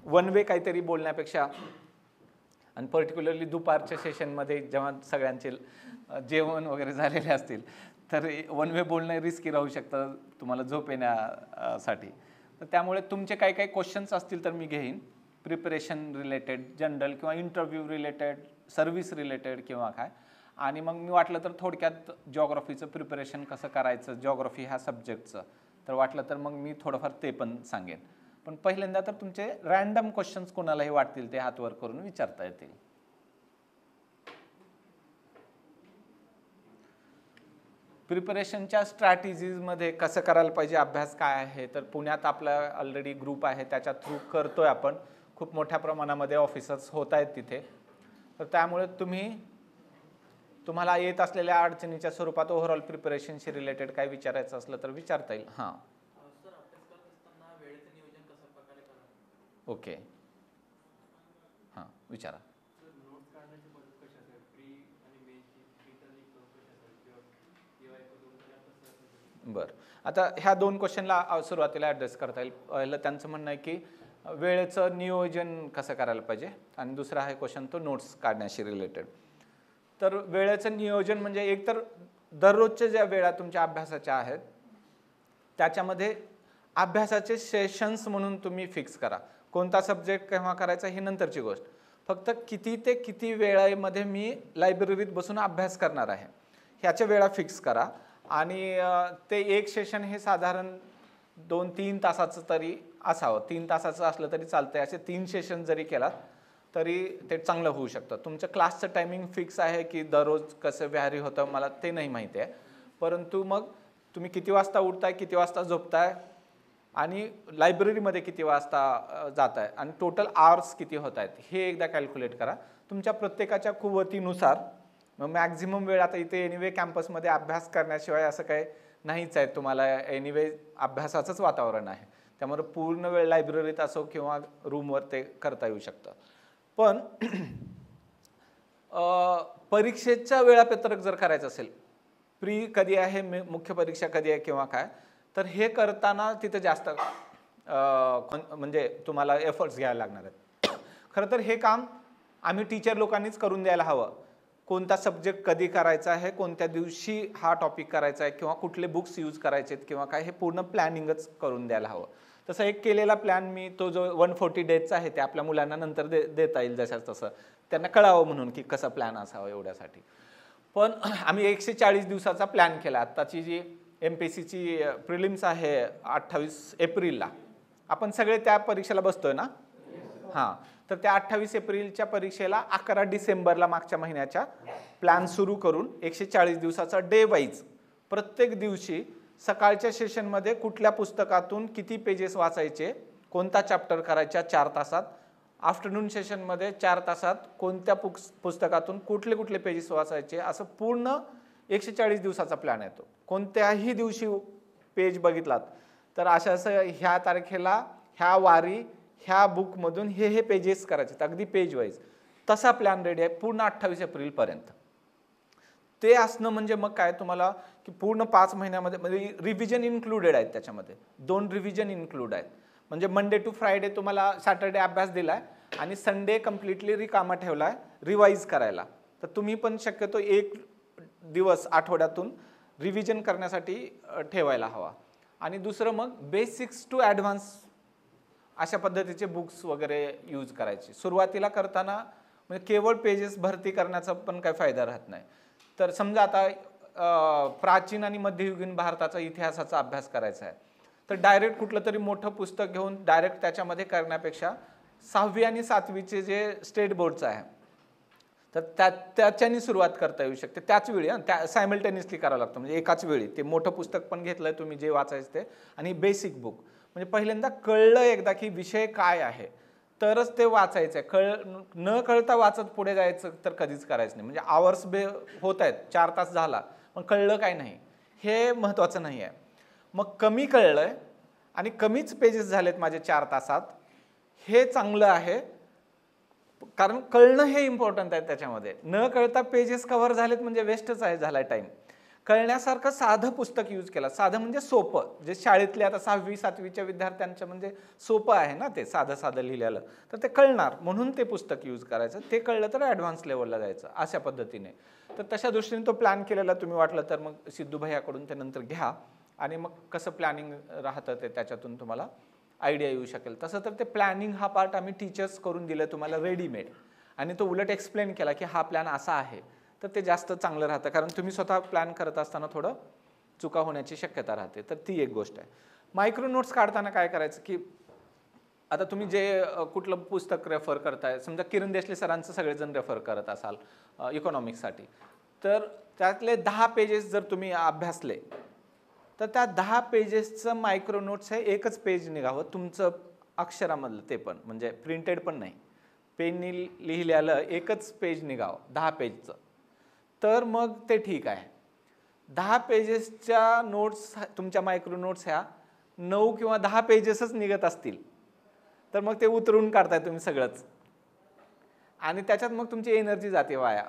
One way काहीतरी बोलण्यापेक्षा, आणि पर्टिक्युलरली दुपारच्या सेशनमध्ये जेव्हा सगळ्यांचे जेवण वगैरे झालेले असतील, तर वन वे बोलणं रिस्की राहू शकतं तुम्हाला झोप येण्यासाठी. तर त्यामुळे तुमचे काही काही क्वेश्चन्स असतील तर मी घेईन, प्रिपरेशन रिलेटेड, जनरल किंवा इंटरव्ह्यू रिलेटेड, सर्व्हिस रिलेटेड किंवा काय. आणि मग मी वाटलं तर थोडक्यात जॉग्राफीचं प्रिपरेशन कसं करायचं, जॉग्राफी ह्या सब्जेक्टचं, तर वाटलं तर मग मी थोडंफार ते पण सांगेन. पण पहिल्यांदा तर तुमचे रॅन्डम क्वेश्चन्स कोणालाही वाटतील ते हात वर करून विचारता येतील. प्रिपरेशनच्या स्ट्रॅटेजीजमध्ये कसं करायला पाहिजे, अभ्यास काय आहे, तर पुण्यात आपला ऑलरेडी ग्रुप आहे, त्याच्या थ्रू करतोय आपण. खूप मोठ्या प्रमाणामध्ये ऑफिसर्स होत आहेत तिथे. तर त्यामुळे तुम्हाला येत असलेल्या अडचणीच्या स्वरूपात ओव्हरऑल प्रिपरेशनशी रिलेटेड काय विचारायचं असलं तर विचारता येईल. हां ओके, हां विचारा. बरं, आता ह्या दोन क्वेश्चनला सुरुवातीला ॲड्रेस करता येईल. पहिलं त्यांचं म्हणणं आहे की वेळेचं नियोजन कसं करायला पाहिजे, आणि दुसरा आहे क्वेश्चन तो नोट्स काढण्याशी रिलेटेड. तर वेळेचं नियोजन म्हणजे एक तर दररोजच्या ज्या वेळा तुमच्या अभ्यासाच्या आहेत त्याच्यामध्ये अभ्यासाचे सेशन्स म्हणून तुम्ही फिक्स करा. कोणता सब्जेक्ट केव्हा करायचा ही नंतरची गोष्ट. फक्त किती ते किती वेळेमध्ये मी लायब्ररीत बसून अभ्यास करणार आहे ह्याच्या वेळा फिक्स करा. आणि ते एक सेशन हे साधारण 2-3 तासाचं तरी असावं. 3 तासाचं असलं तरी चालतंय. असे 3 सेशन जरी केलात तरी ते चांगलं होऊ शकतं. तुमचं क्लासचं टायमिंग फिक्स आहे की दररोज कसं व्हॅरी होतं मला ते नाही माहिती आहे, परंतु मग तुम्ही किती वाजता उठताय, किती वाजता झोपताय, आणि लायब्ररीमध्ये किती वाजता जाताय, आणि टोटल आवर्स किती होत आहेत हे एकदा कॅल्क्युलेट करा. तुमच्या प्रत्येकाच्या कुवतीनुसार मग मॅक्झिमम वेळ, आता इथे एनिवे कॅम्पसमध्ये अभ्यास करण्याशिवाय असं काही नाहीच आहे, तुम्हाला एनिवे अभ्यासाचंच वातावरण आहे, त्यामुळे पूर्ण वेळ लायब्ररीत असो किंवा रूमवर ते करता येऊ शकतं. पण परीक्षेच्या वेळापत्रक जर करायचं असेल, प्री कधी आहे, मुख्य परीक्षा कधी आहे किंवा काय, तर हे करताना तिथं जास्त म्हणजे तुम्हाला एफर्ट्स घ्यायला लागणार आहेत. खरं तर हे काम आम्ही टीचर लोकांनीच करून द्यायला हवं. कोणता सब्जेक्ट कधी करायचा आहे, कोणत्या दिवशी हा टॉपिक करायचा आहे, किंवा कुठले बुक्स यूज करायचे आहेत किंवा काय, हे पूर्ण प्लॅनिंगच करून द्यायला हवं. तसं एक केलेला प्लॅन मी, तो जो 140 डेजचा आहे ते आपल्या मुलांना नंतर देता येईल जसं तसं, त्यांना कळावं म्हणून की कसा प्लॅन असावा एवढ्यासाठी. पण आम्ही 140 दिवसाचा प्लॅन केला. आत्ताची जी MPSCची प्रिलिम्स आहे 28 एप्रिलला, आपण सगळे त्या परीक्षेला बसतोय ना. हां, तर त्या 28 एप्रिलच्या परीक्षेला 11 डिसेंबरला मागच्या महिन्याच्या प्लॅन सुरू करून 140 दिवसाचा डे वाईज प्रत्येक दिवशी सकाळच्या सेशनमध्ये कुठल्या पुस्तकातून किती पेजेस वाचायचे, कोणता चॅप्टर करायचा 4 तासात, आफ्टरनून सेशनमध्ये 4 तासात कोणत्या पुस्तकातून कुठले कुठले पेजेस वाचायचे, असं पूर्ण 140 दिवसाचा प्लॅन येतो. कोणत्याही दिवशी पेज बघितलात तर असं ह्या तारखेला ह्या वारी ह्या बुकमधून हे पेजेस करायचे, अगदी पेज वाईज तसा प्लॅन रेडी आहे पूर्ण 28 एप्रिलपर्यंत. ते असणं म्हणजे मग काय, तुम्हाला की पूर्ण 5 महिन्यामध्ये म्हणजे रिव्हिजन इन्क्लुडेड आहेत, त्याच्यामध्ये 2 रिव्हिजन इन्क्लूड आहेत. म्हणजे मंडे टू फ्रायडे तुम्हाला सॅटर्डे अभ्यास दिलाय आणि संडे कम्प्लिटली रिकामा ठेवलाय रिवाईज करायला. तर तुम्ही पण शक्यतो एक दिवस आठवड्यातून रिव्हिजन करण्यासाठी ठेवायला हवा. आणि दुसरं मग बेसिक्स टू ॲडव्हान्स अशा पद्धतीचे बुक्स वगैरे यूज करायचे. सुरुवातीला करताना म्हणजे केवळ पेजेस भरती करण्याचा पण काही फायदा राहत नाही. तर समजा आता प्राचीन आणि मध्ययुगीन भारताचा इतिहासाचा अभ्यास करायचा आहे, तर डायरेक्ट कुठलं तरी मोठं पुस्तक घेऊन डायरेक्ट त्याच्यामध्ये करण्यापेक्षा 6वी आणि 7वीचे जे स्टेट बोर्डचं आहे तर त्याच्यानी सुरुवात करता येऊ शकते. त्याच वेळी त्या सायमल्टेनियसली करावं लागतं, म्हणजे एकाच वेळी ते मोठं पुस्तक पण घेतलंय तुम्ही जे वाचायचं ते, आणि बेसिक बुक. म्हणजे पहिल्यांदा कळलं एकदा की विषय काय आहे तरच ते वाचायचं आहे. न कळता वाचत पुढे जायचं तर कधीच करायचं नाही. म्हणजे आवर्स होत आहेत, 4 तास झाला पण कळलं काय नाही, हे महत्त्वाचं नाही आहे. मग कमी कळलंय आणि कमीच पेजेस झालेत माझे 4 तासात, हे चांगलं आहे, कारण कळणं हे इम्पॉर्टंट आहे त्याच्यामध्ये. न कळता पेजेस कव्हर झालेत म्हणजे वेस्टच आहे, झालाय टाइम. कळण्यासारखं साधं पुस्तक यूज केलं, साधं म्हणजे सोपं, जे शाळेतले आता 6वी 7वीच्या विद्यार्थ्यांच्या म्हणजे सोपं आहे ना ते, साधं साधं लिहिलेलं, तर ते कळणार म्हणून ते पुस्तक यूज करायचं. ते कळलं तर ॲडव्हान्स लेवलला जायचं अशा पद्धतीने. तर तशा दृष्टीने तो प्लॅन केलेला तुम्ही वाटलं तर मग सिद्धू भैयाकडून ते नंतर घ्या आणि मग कसं प्लॅनिंग राहतं ते त्याच्यातून तुम्हाला आयडिया येऊ शकेल. तसं तर ते प्लॅनिंग हा पार्ट आम्ही टीचर्स करून दिलं तुम्हाला रेडीमेड, आणि तो उलट एक्सप्लेन केला की हा प्लॅन असा आहे, तर ते जास्त चांगलं राहतं. कारण तुम्ही स्वतः प्लॅन करत असताना थोडं चुका होण्याची शक्यता राहते. तर ती एक गोष्ट आहे. मायक्रो नोट्स काढताना काय करायचं की आता तुम्ही जे कुठलं पुस्तक रेफर करताय, समजा किरण देशले सरांचं सगळेजण रेफर करत असाल इकॉनॉमिक्ससाठी, तर त्यातले 10 पेजेस जर तुम्ही अभ्यासले तर त्या 10 पेजेसचं मायक्रो नोट्स हे एकच पेज निघावं तुमचं अक्षरामधलं, ते पण म्हणजे प्रिंटेड पण नाही, पेननी लिहिलेलं एकच पेज निघावं 10 पेजचं, तर मग ते ठीक आहे. 10 पेजेसच्या नोट्स तुमच्या मायक्रो नोट्स ह्या 9 किंवा 10 पेजेसच निघत असतील तर मग ते उतरून काढताय तुम्ही सगळंच आणि त्याच्यात मग तुमची एनर्जी जाते वाया.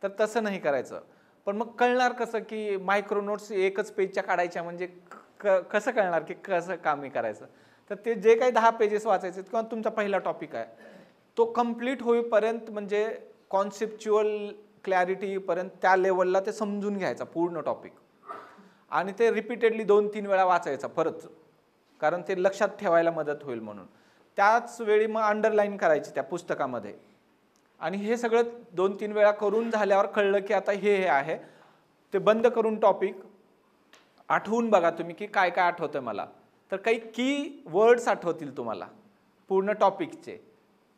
तर तसं नाही करायचं. पण मग कळणार कसं की मायक्रो नोट्स एकच पेजच्या काढायच्या म्हणजे कसं कळणार की कसं काम करायचं. तर ते जे काही 10 पेजेस वाचायचे किंवा तुमचा पहिला टॉपिक आहे तो कंप्लीट होईपर्यंत, म्हणजे कॉन्सेप्च्युअल क्लॅरिटीपर्यंत त्या लेवलला ते समजून घ्यायचा पूर्ण टॉपिक, आणि ते रिपीटेडली 2-3 वेळा वाचायचा परत, कारण ते लक्षात ठेवायला मदत होईल म्हणून. त्याच वेळी मग अंडरलाईन करायची त्या पुस्तकामध्ये, आणि हे सगळं 2-3 वेळा करून झाल्यावर कळलं की आता हे आहे, ते बंद करून टॉपिक आठवून बघा तुम्ही की काय काय आठवतं मला. तर काही की वर्ड्स आठवतील तुम्हाला पूर्ण टॉपिकचे,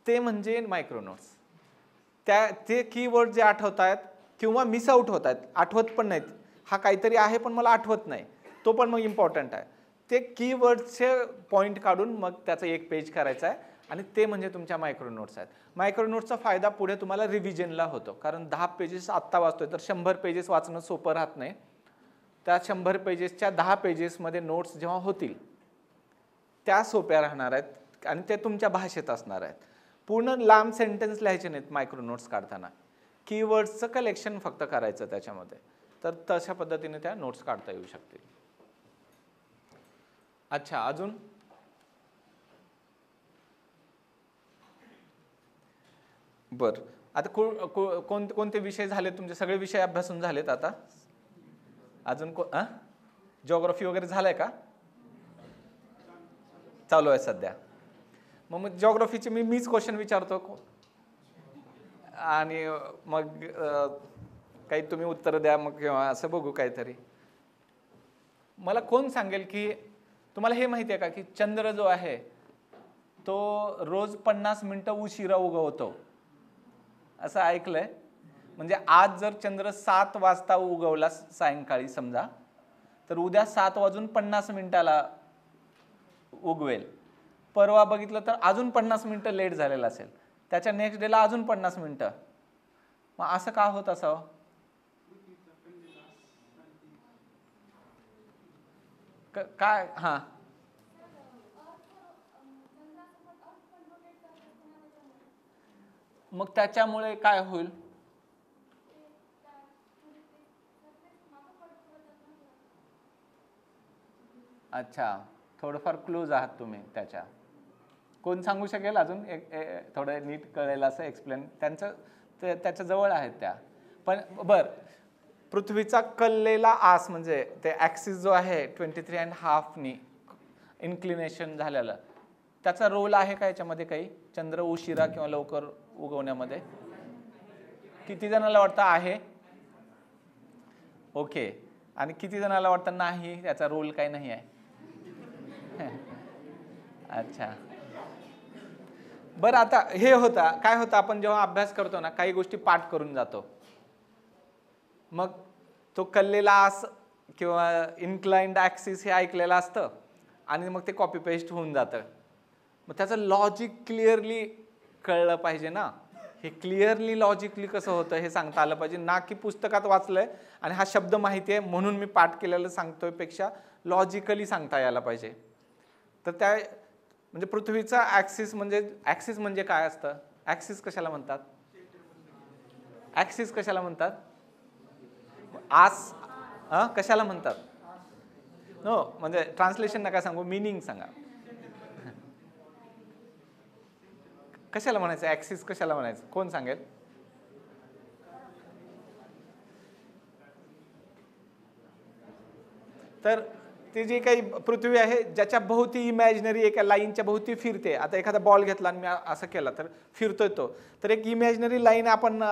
ते म्हणजे मायक्रो नोट्स. ते कीवर्ड जे आठवत आहेत किंवा मिस आउट होत आहेत, आठवत पण नाहीत, हा काहीतरी आहे पण मला आठवत नाही, तो पण मग इम्पॉर्टंट आहे. ते कीवर्डचे पॉईंट काढून मग त्याचं एक पेज करायचं आहे, आणि ते म्हणजे तुमच्या मायक्रो नोट्स आहेत. मायक्रो नोट्सचा फायदा पुढे तुम्हाला रिव्हिजनला होतो, कारण 10 पेजेस आत्ता वाचतोय तर 100 पेजेस वाचणं सोपं राहत नाही. त्या 100 पेजेसच्या 10 पेजेसमध्ये नोट्स जेव्हा होतील त्या सोप्या राहणार आहेत आणि ते तुमच्या भाषेत असणार आहेत. पूर्ण लांब सेंटेन्स लिहायचे नाहीत मायक्रो नोट्स काढताना, कीवर्ड्सचं कलेक्शन फक्त करायचं त्याच्यामध्ये. तर तशा पद्धतीने त्या नोट्स काढता येऊ शकतील. अच्छा, अजून बर, आता कोणते विषय झाले तुमचे? सगळे विषय अभ्यासून झालेत आता? अजून जिओग्राफी वगैरे झालाय का? चालू आहे सध्या. मग जिओग्राफीचे मीच क्वेश्चन विचारतो आणि मग काही तुम्ही उत्तर द्या मग, किंवा असं बघू काहीतरी. मला कोण सांगेल की तुम्हाला हे माहिती आहे का की चंद्र जो आहे तो रोज 50 मिनिटं उशिरा उगवतो, असं ऐकलंय? म्हणजे आज जर चंद्र 7 वाजता उगवला सायंकाळी समजा, तर उद्या 7:50 उगवेल. परवा बघितलं तर अजून 50 मिनिटं लेट झालेलं असेल, त्याच्या नेक्स्ट डेला अजून 50 मिनिटं. मग असं का होत असावं? काय? हां, मग त्याच्यामुळे काय होईल? अच्छा, थोडंफार क्लोज आहात तुम्ही त्याच्या. कोण सांगू शकेल अजून थोडं नीट कळेल असं एक्सप्लेन? त्याच्या जवळ आहेत त्या. पण बर, पृथ्वीचा कललेला आस म्हणजे ते ॲक्सिस जो आहे 23.5नी इन्क्लिनेशन झालेलं, त्याचा रोल आहे का याच्यामध्ये काही? चंद्र उशिरा किंवा लवकर उगवण्यामध्ये किती जणांना वाटतं आहे? ओके. आणि किती जणांना वाटतं नाही, त्याचा रोल काही नाही आहे? अच्छा, बरं. आता हे होतं, काय होतं, आपण जेव्हा अभ्यास करतो ना काही गोष्टी पाठ करून जातो, मग तो कललेला आस किंवा इन्क्लाइंड ॲक्सिस हे ऐकलेलं असतं आणि मग ते कॉपी पेस्ट होऊन जातं. मग त्याचं लॉजिक क्लिअरली कळलं पाहिजे ना. हे क्लिअरली लॉजिकली कसं होतं हे सांगता आलं पाहिजे, ना की पुस्तकात वाचलंय आणि हा शब्द माहिती आहे म्हणून मी पाठ केलेलं सांगतोय, पेक्षा लॉजिकली सांगता यायला पाहिजे. तर त्या म्हणजे पृथ्वीचा ॲक्सिस म्हणजे काय असतं? ॲक्सिस कशाला म्हणतात? ॲक्सिस कशाला म्हणतात? आस कशाला म्हणतात? नो, म्हणजे ट्रान्सलेशन नका सांगू, मिनिंग सांगा. कशाला म्हणायचं? ऍक्सिस कशाला म्हणायचं? कोण सांगेल? तर ती जी काही पृथ्वी आहे ज्याच्या भोवती इमॅजिनरी एका लाईनच्या भोवती फिरते. आता एखादा बॉल घेतला आणि मी असं केला तर फिरतोय तो, तर एक इमॅजिनरी लाईन आपण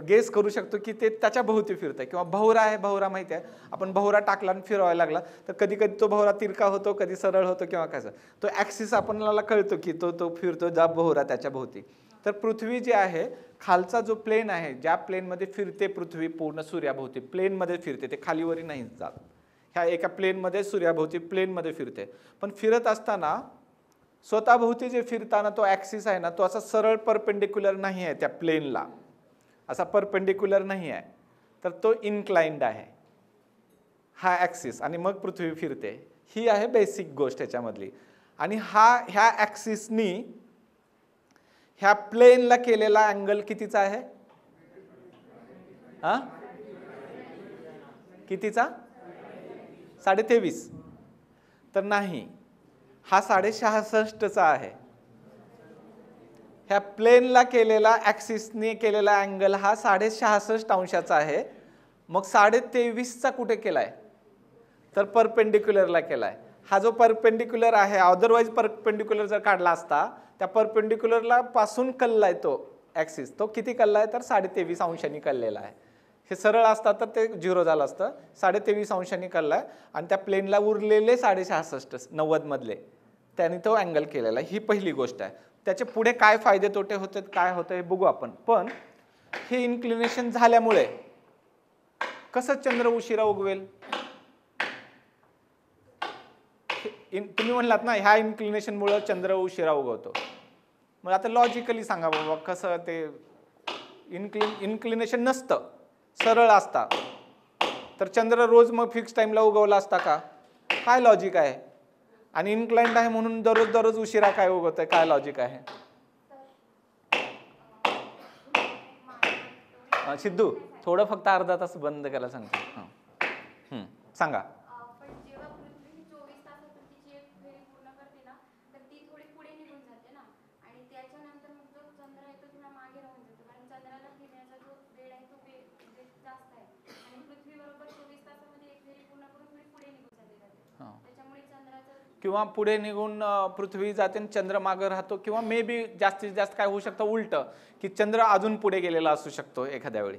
गेस करू शकतो की ते त्याच्या भोवती फिरतंय. किंवा भोवरा आहे, भोवरा माहिती आहे, आपण भोवरा टाकला आणि फिरवायला लागला तर कधी कधी तो भोवरा तिरका होतो, कधी सरळ होतो किंवा कसं. तो ऍक्सिस आपल्याला कळतो की तो फिरतो जा भोवरा त्याच्या भोवती. तर पृथ्वी जी आहे, खालचा जो प्लेन आहे, ज्या प्लेनमध्ये फिरते पृथ्वी पूर्ण सूर्याभोवती, प्लेनमध्ये फिरते, ते खालीवरी नाही जात. ह्या एका प्लेनमध्ये सूर्याभोवती प्लेनमध्ये फिरते. पण फिरत असताना स्वतःभोवती जे फिरताना तो ॲक्सिस आहे ना, तो असा सरळ परपेंडिक्युलर नाही आहे त्या प्लेनला, असा परपेंडिक्युलर नाही आहे, तर तो इन्क्लाइंड आहे हा ॲक्सिस, आणि मग पृथ्वी फिरते. ही आहे बेसिक गोष्ट ह्याच्यामधली. आणि ह्या ॲक्सिसनी ह्या प्लेनला केलेला अँगल कितीचा आहे? कितीचा? 23.5. तर नाही, हा 66.5चा आहे. ह्या प्लेनला केलेला ॲक्सिसने केलेला अँगल हा 66.5 अंशाचा आहे. मग 23.5चा कुठे केलाय? तर परपेंडिक्युलरला केलाय. हा जो परपेंडिक्युलर आहे, अदरवाईज परपेंडिक्युलर जर काढला असता, त्या परपेंडिक्युलरला पासून कललाय तो ॲक्सिस. तो किती कललाय? तर 23.5 अंशांनी कललेला आहे. हे सरळ असतात तर ते 0 झालं असतं. 23.5 अंशांनी कललाय आणि त्या प्लेनला उरलेले 66.5 90 मधले त्यांनी तो अँगल केलेला आहे. ही पहिली गोष्ट आहे. त्याचे पुढे काय फायदे तोटे होते, काय होतं हे बघू आपण. पण हे इन्क्लिनेशन झाल्यामुळे कसं चंद्र उशिरा उगवेल? तुम्ही म्हणलात ना ह्या इन्क्लिनेशनमुळे चंद्र उशिरा उगवतो. मग आता लॉजिकली सांगा बाबा, कसं ते इन्क्लिनेशन नसतं, सरळ असता तर चंद्र रोज मग फिक्स टाइमला उगवला असता का? काय लॉजिक आहे? आणि इन्क्लाइंड आहे म्हणून दररोज दररोज उशिरा काय उगवतंय? काय लॉजिक आहे? सिद्धू, थोडं फक्त अर्धा तास बंद करायला सांगतो. सांगा. किंवा पुढे निघून पृथ्वी जाते आणि चंद्र मागे राहतो. किंवा मे बी जास्तीत जास्त काय होऊ शकतं उलट, की चंद्र अजून पुढे गेलेला असू शकतो एखाद्या वेळी,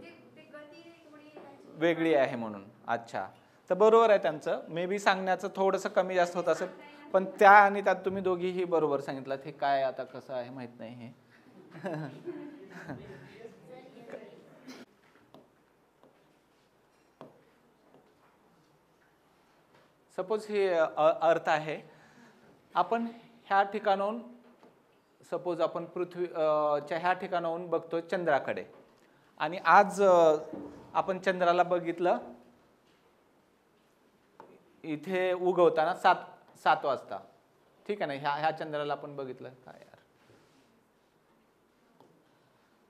वेगळी आहे म्हणून. अच्छा, तर बरोबर आहे त्यांचं. मे बी सांगण्याचं थोडंसं कमी जास्त होत असेल, पण त्या आणि त्यात तुम्ही दोघीही बरोबर सांगितलं. हे काय आता कसं आहे माहित नाही हे. सपोज हे अर्थ आहे. आपण ह्या ठिकाणाहून, सपोज आपण पृथ्वीच्या ह्या ठिकाणाहून बघतो चंद्राकडे, आणि आज आपण चंद्राला बघितलं इथे उगवताना 7 वाजता. ठीक आहे ना, ह्या चंद्राला आपण बघितलं. काय यार,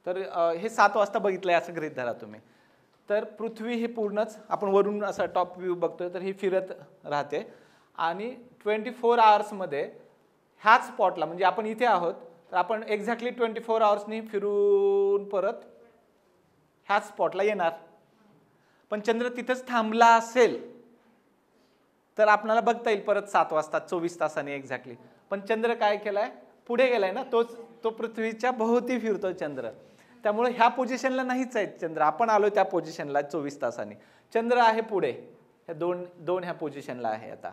तर हे 7 वाजता बघितलंय असं गृहीत धरा तुम्ही. तर पृथ्वी ही पूर्णच आपण वरून असं टॉप व्ह्यू बघतोय, तर ही फिरत राहते. आणि 24 आवर्समध्ये ह्याच स्पॉटला, म्हणजे आपण इथे आहोत तर आपण एक्झॅक्टली 24 आवर्सनी फिरून परत ह्याच स्पॉटला येणार. पण चंद्र तिथंच थांबला असेल तर आपल्याला बघता येईल परत 7 वाजता 24 तासांनी एक्झॅक्टली. पण चंद्र काय केलाय? पुढे गेलाय ना, तो पृथ्वीच्या भोवती फिरतो चंद्र. त्यामुळे ह्या पोझिशनला नाहीच आहे चंद्र. आपण आलो त्या पोझिशनला 24 तासांनी. चंद्र आहे पुढे, ह्या दोन ह्या पोझिशनला आहे आता.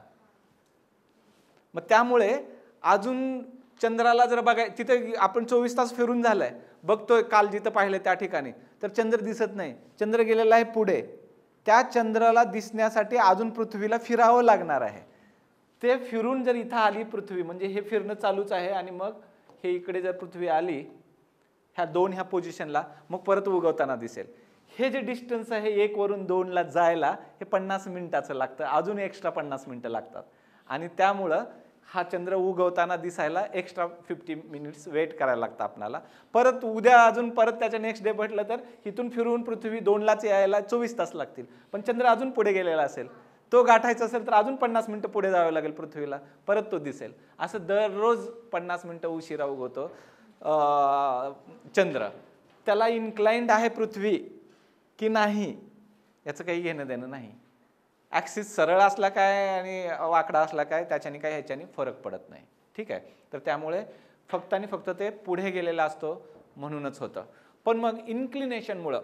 मग त्यामुळे अजून चंद्राला जर बघाय, तिथे आपण 24 तास फिरून झालाय, बघतोय काल जिथं पाहिलं त्या ठिकाणी, तर चंद्र दिसत नाही. चंद्र गेलेला आहे पुढे. त्या चंद्राला दिसण्यासाठी अजून पृथ्वीला फिरावं लागणार आहे. ते फिरून जर इथं आली पृथ्वी, म्हणजे हे फिरणं चालूच आहे, आणि मग हे इकडे जर पृथ्वी आली ह्या पोझिशनला, मग परत उगवताना दिसेल. हे जे डिस्टन्स आहे 1 वरून 2ला जायला हे 50 मिनिटाचं लागतं. अजून एक्स्ट्रा 50 मिनिटं लागतात. आणि त्यामुळं हा चंद्र उगवताना दिसायला एक्स्ट्रा 50 मिनिट्स वेट करायला लागतं आपल्याला. परत उद्या अजून परत त्याच्या नेक्स्ट डे म्हटलं तर इथून फिरून पृथ्वी 2लाच यायला 24 तास लागतील. पण चंद्र अजून पुढे गेलेला असेल, तो गाठायचा असेल तर अजून 50 मिनिटं पुढे जावं लागेल पृथ्वीला, परत तो दिसेल. असं दररोज 50 मिनिटं उशिरा उगवतो चंद्र. त्याला इन्क्लाइंड आहे पृथ्वी की नाही याचं काही घेणं देणं नाही. ॲक्सिस सरळ असला काय आणि वाकडा असला काय त्याच्याने काय ह्याच्याने फरक पडत नाही. ठीक आहे. तर त्यामुळे फक्त आणि फक्त ते पुढे गेलेला असतो म्हणूनच होतं. पण मग इन्क्लिनेशनमुळं,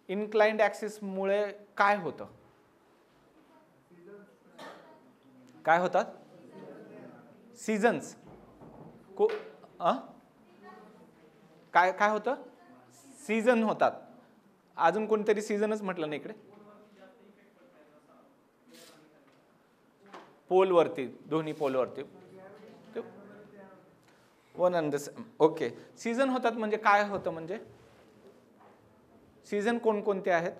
इन्क्लाइंड ॲक्सिसमुळे काय होतं? काय होतात? सीझन्स. काय काय होतं? सीझन होतात. अजून कोणतरी सीझनच म्हटलं नाही इकडे. पोलवरती, दोन्ही पोलवरती one and the same. Okay. Season होतात म्हणजे काय होतं? म्हणजे सीझन कोणकोणते आहेत?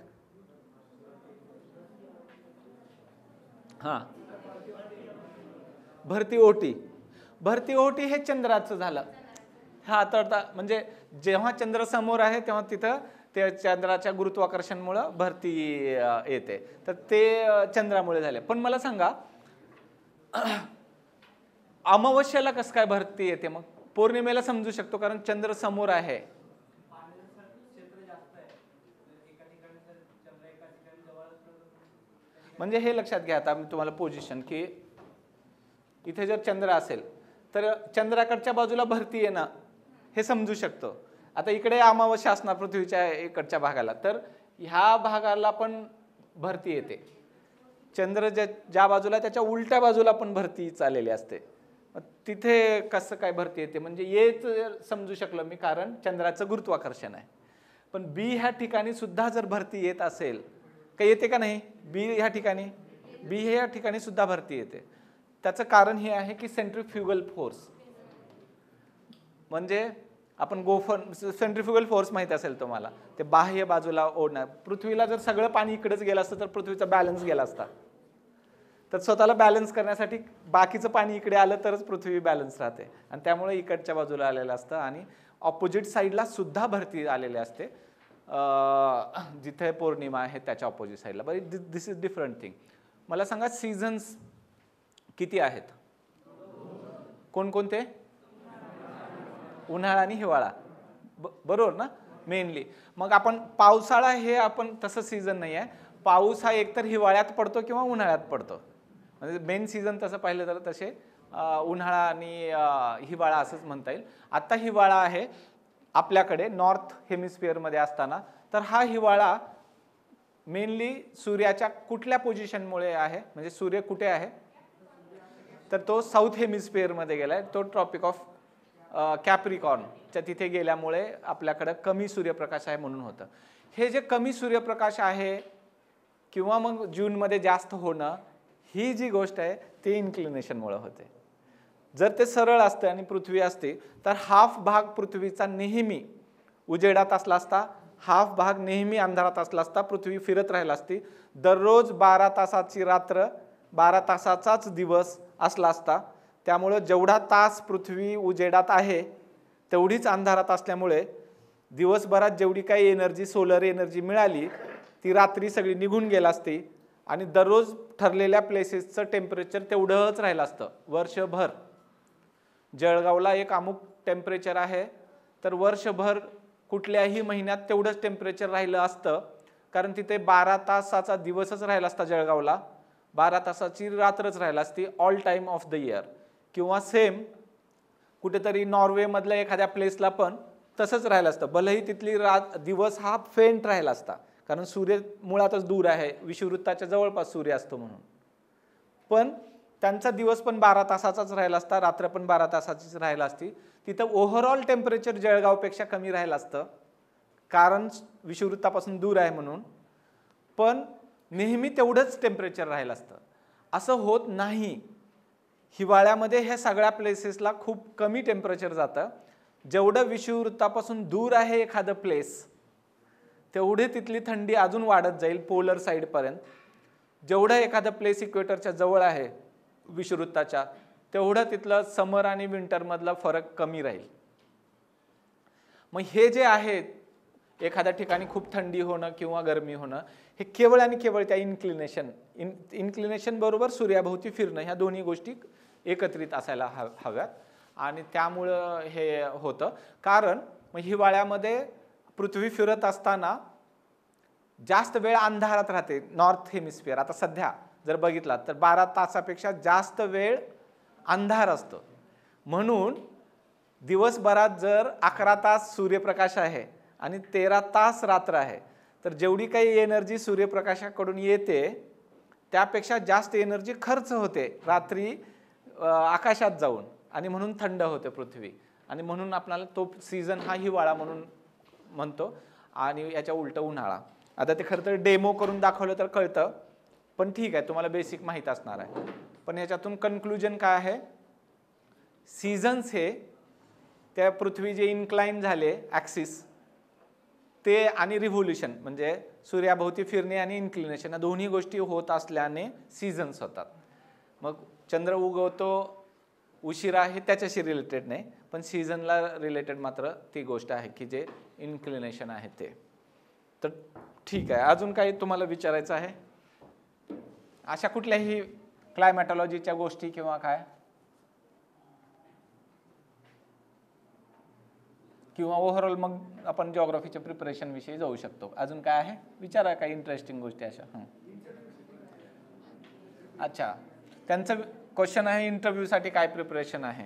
हां, भरती ओटी. भरती ओटी हे चंद्राचं झालं. हा तर म्हणजे जेव्हा चंद्र समोर आहे तेव्हा तिथं ते चंद्राच्या गुरुत्वाकर्षणमुळे भरती येते, तर ते चंद्रामुळे झाले. पण मला सांगा अमावस्याला कसं काय भरती येते? मग पौर्णिमेला समजू शकतो कारण चंद्र समोर आहे. म्हणजे हे लक्षात घ्या आता मी तुम्हाला पोझिशन, की इथे जर चंद्र असेल तर चंद्राकडच्या बाजूला भरती येणं हे समजू शकतो. आता इकडे अमावस्या असणार पृथ्वीच्या इकडच्या भागाला, तर ह्या भागाला पण भरती येते. चंद्र ज्या बाजूला त्याच्या उलट्या बाजूला पण भरती चाललेली असते. तिथे कसं काय भरती येते? म्हणजे येच समजू शकलं मी कारण चंद्राचं गुरुत्वाकर्षण आहे. पण बी ह्या ठिकाणी सुद्धा जर भरती येत असेल, काही येते का नाही? बी ह्या ठिकाणी, बी ह्या ठिकाणी सुद्धा भरती येते. त्याचं कारण हे आहे की सेंट्रीफ्युगल फोर्स, म्हणजे आपण सेंट्रीफ्युगल फोर्स माहिती असेल तुम्हाला, ते बाह्य बाजूला ओढणार. पृथ्वीला जर सगळं पाणी इकडेच गेलं असतं तर पृथ्वीचा बॅलन्स गेला असता. तर स्वतःला बॅलन्स करण्यासाठी बाकीचं पाणी इकडे आलं तरच पृथ्वी बॅलन्स राहते, आणि त्यामुळे इकडच्या बाजूला आलेलं असतं. आणि ऑपोजिट साईडला सुद्धा भरती आलेली असते, जिथे पौर्णिमा आहे त्याच्या ऑपोजिट साईडला. But this is different thing. मला सांगा सीझन्स किती आहेत? कोणकोणते? उन्हाळा आणि हिवाळा, बरोबर ना, मेनली. मग आपण पावसाळा हे आपण तसं सीझन नाही आहे. पाऊस हा एकतर हिवाळ्यात पडतो किंवा उन्हाळ्यात पडतो. म्हणजे मेन सीझन तसं पाहिलं तर तसे उन्हाळा आणि हिवाळा असंच म्हणता येईल. आता हिवाळा आहे आपल्याकडे नॉर्थ हेमिस्फिअरमध्ये असताना, तर हा हिवाळा मेनली सूर्याच्या कुठल्या पोझिशनमुळे आहे? म्हणजे सूर्य कुठे आहे? तर तो साऊथ हेमिस्फिअरमध्ये गेलाय. तो ट्रॉपिक ऑफ कॅप्रिकॉर्नच्या तिथे गेल्यामुळे आपल्याकडं कमी सूर्यप्रकाश आहे म्हणून होतं. हे जे कमी सूर्यप्रकाश आहे किंवा मग जूनमध्ये जास्त होणं, ही जी गोष्ट आहे ते इन्क्लिनेशनमुळे होते. जर ते सरळ असते आणि पृथ्वी असते तर हाफ भाग पृथ्वीचा नेहमी उजेडात असला असता, हाफ भाग नेहमी अंधारात असला असता, पृथ्वी फिरत राहिला असती. दररोज 12 तासाची रात्र, 12 तासाचाच दिवस असला असता. त्यामुळे जेवढा तास पृथ्वी उजेडात आहे तेवढीच अंधारात असल्यामुळे दिवसभरात जेवढी काही एनर्जी, सोलर एनर्जी मिळाली ती रात्री सगळी निघून गेली असती, आणि दररोज ठरलेल्या प्लेसेसचं टेम्परेचर तेवढंच राहिलं असतं वर्षभर. जळगावला एक अमुक टेम्परेचर आहे, तर वर्षभर कुठल्याही महिन्यात तेवढंच टेम्परेचर राहिलं असतं, कारण तिथे 12 तासाचा दिवसच राहिला असता जळगावला, 12 तासाची रात्रच राहिला असती all time of the year. किंवा सेम कुठेतरी नॉर्वेमधल्या एखाद्या प्लेसला पण तसंच राहिलं असतं, भलेही तिथली दिवस हा फेंट राहिला असता, कारण सूर्य मुळातच दूर आहे, विषुववृत्ताच्या जवळपास सूर्य असतो म्हणून. पण त्यांचा दिवस पण 12 तासाचाच राहिला असता, रात्र पण 12 तासाचीच राहिला असती. तिथं ओव्हरऑल टेम्परेचर जळगावपेक्षा कमी राहिलं असतं, कारण विषुववृत्तापासून दूर आहे म्हणून. पण नेहमी तेवढंच टेम्परेचर राहिलं असतं. असं होत नाही. हिवाळ्यामध्ये ह्या सगळ्या प्लेसेसला खूप कमी टेम्परेचर जातं. जेवढं विषुववृत्तापासून दूर आहे एखादं प्लेस, तेवढे तिथली थंडी अजून वाढत जाईल पोलर साईडपर्यंत. जेवढं एखादं प्लेस इक्वेटरच्या जवळ आहे विषुववृत्ताच्या, तेवढं तिथलं समर आणि विंटर मधला फरक कमी राहील. मग हे जे आहे एखाद्या ठिकाणी खूप थंडी होणं किंवा गरमी होणं, हे केवळ आणि केवळ त्या इन्क्लिनेशन बरोबर सूर्याभोवती फिरणं, ह्या दोन्ही गोष्टी एकत्रित असायला हव्यात. आणि त्यामुळं हे होतं. कारण मग हिवाळ्यामध्ये पृथ्वी फिरत असताना जास्त वेळ अंधारात राहते नॉर्थ हेमिस्फिअर. आता सध्या जर बघितला तर 12 तासापेक्षा जास्त वेळ अंधार असतो. म्हणून दिवसभरात जर 11 तास सूर्यप्रकाश आहे आणि 13 तास रात्र आहे, तर जेवढी काही एनर्जी सूर्यप्रकाशाकडून येते त्यापेक्षा जास्त एनर्जी खर्च होते रात्री आकाशात जाऊन, आणि म्हणून थंड होते पृथ्वी. आणि म्हणून आपल्याला तो सीझन हा हिवाळा म्हणून म्हणतो आणि याच्या उलट उन्हाळा. आता ते खरं तर डेमो करून दाखवलं तर कळतं, पण ठीक आहे, तुम्हाला बेसिक माहीत असणार आहे. पण याच्यातून कन्क्लुजन काय आहे, सीझन्स हे त्या पृथ्वी जे इन्क्लाइन झाले ॲक्सिस ते आणि रिव्होल्युशन म्हणजे सूर्याभोवती फिरणे आणि इन्क्लिनेशन, या दोन्ही गोष्टी होत असल्याने सीझन्स होतात. मग चंद्र उगवतो उशिरा हे त्याच्याशी रिलेटेड नाही, पण सीझनला रिलेटेड मात्र ती गोष्ट आहे की जे इन्क्लिनेशन आहे ते. तर ठीक आहे, अजून काही तुम्हाला विचारायचं आहे अशा कुठल्याही क्लायमॅटॉलॉजीच्या गोष्टी किंवा काय, किंवा ओव्हरऑल मग आपण जिओग्राफीच्या प्रिपरेशन विषयी जाऊ शकतो. अजून काय आहे विचारा, काही इंटरेस्टिंग गोष्टी अशा. अच्छा, त्यांचं क्वेश्चन आहे इंटरव्ह्यूसाठी काय प्रिपरेशन आहे.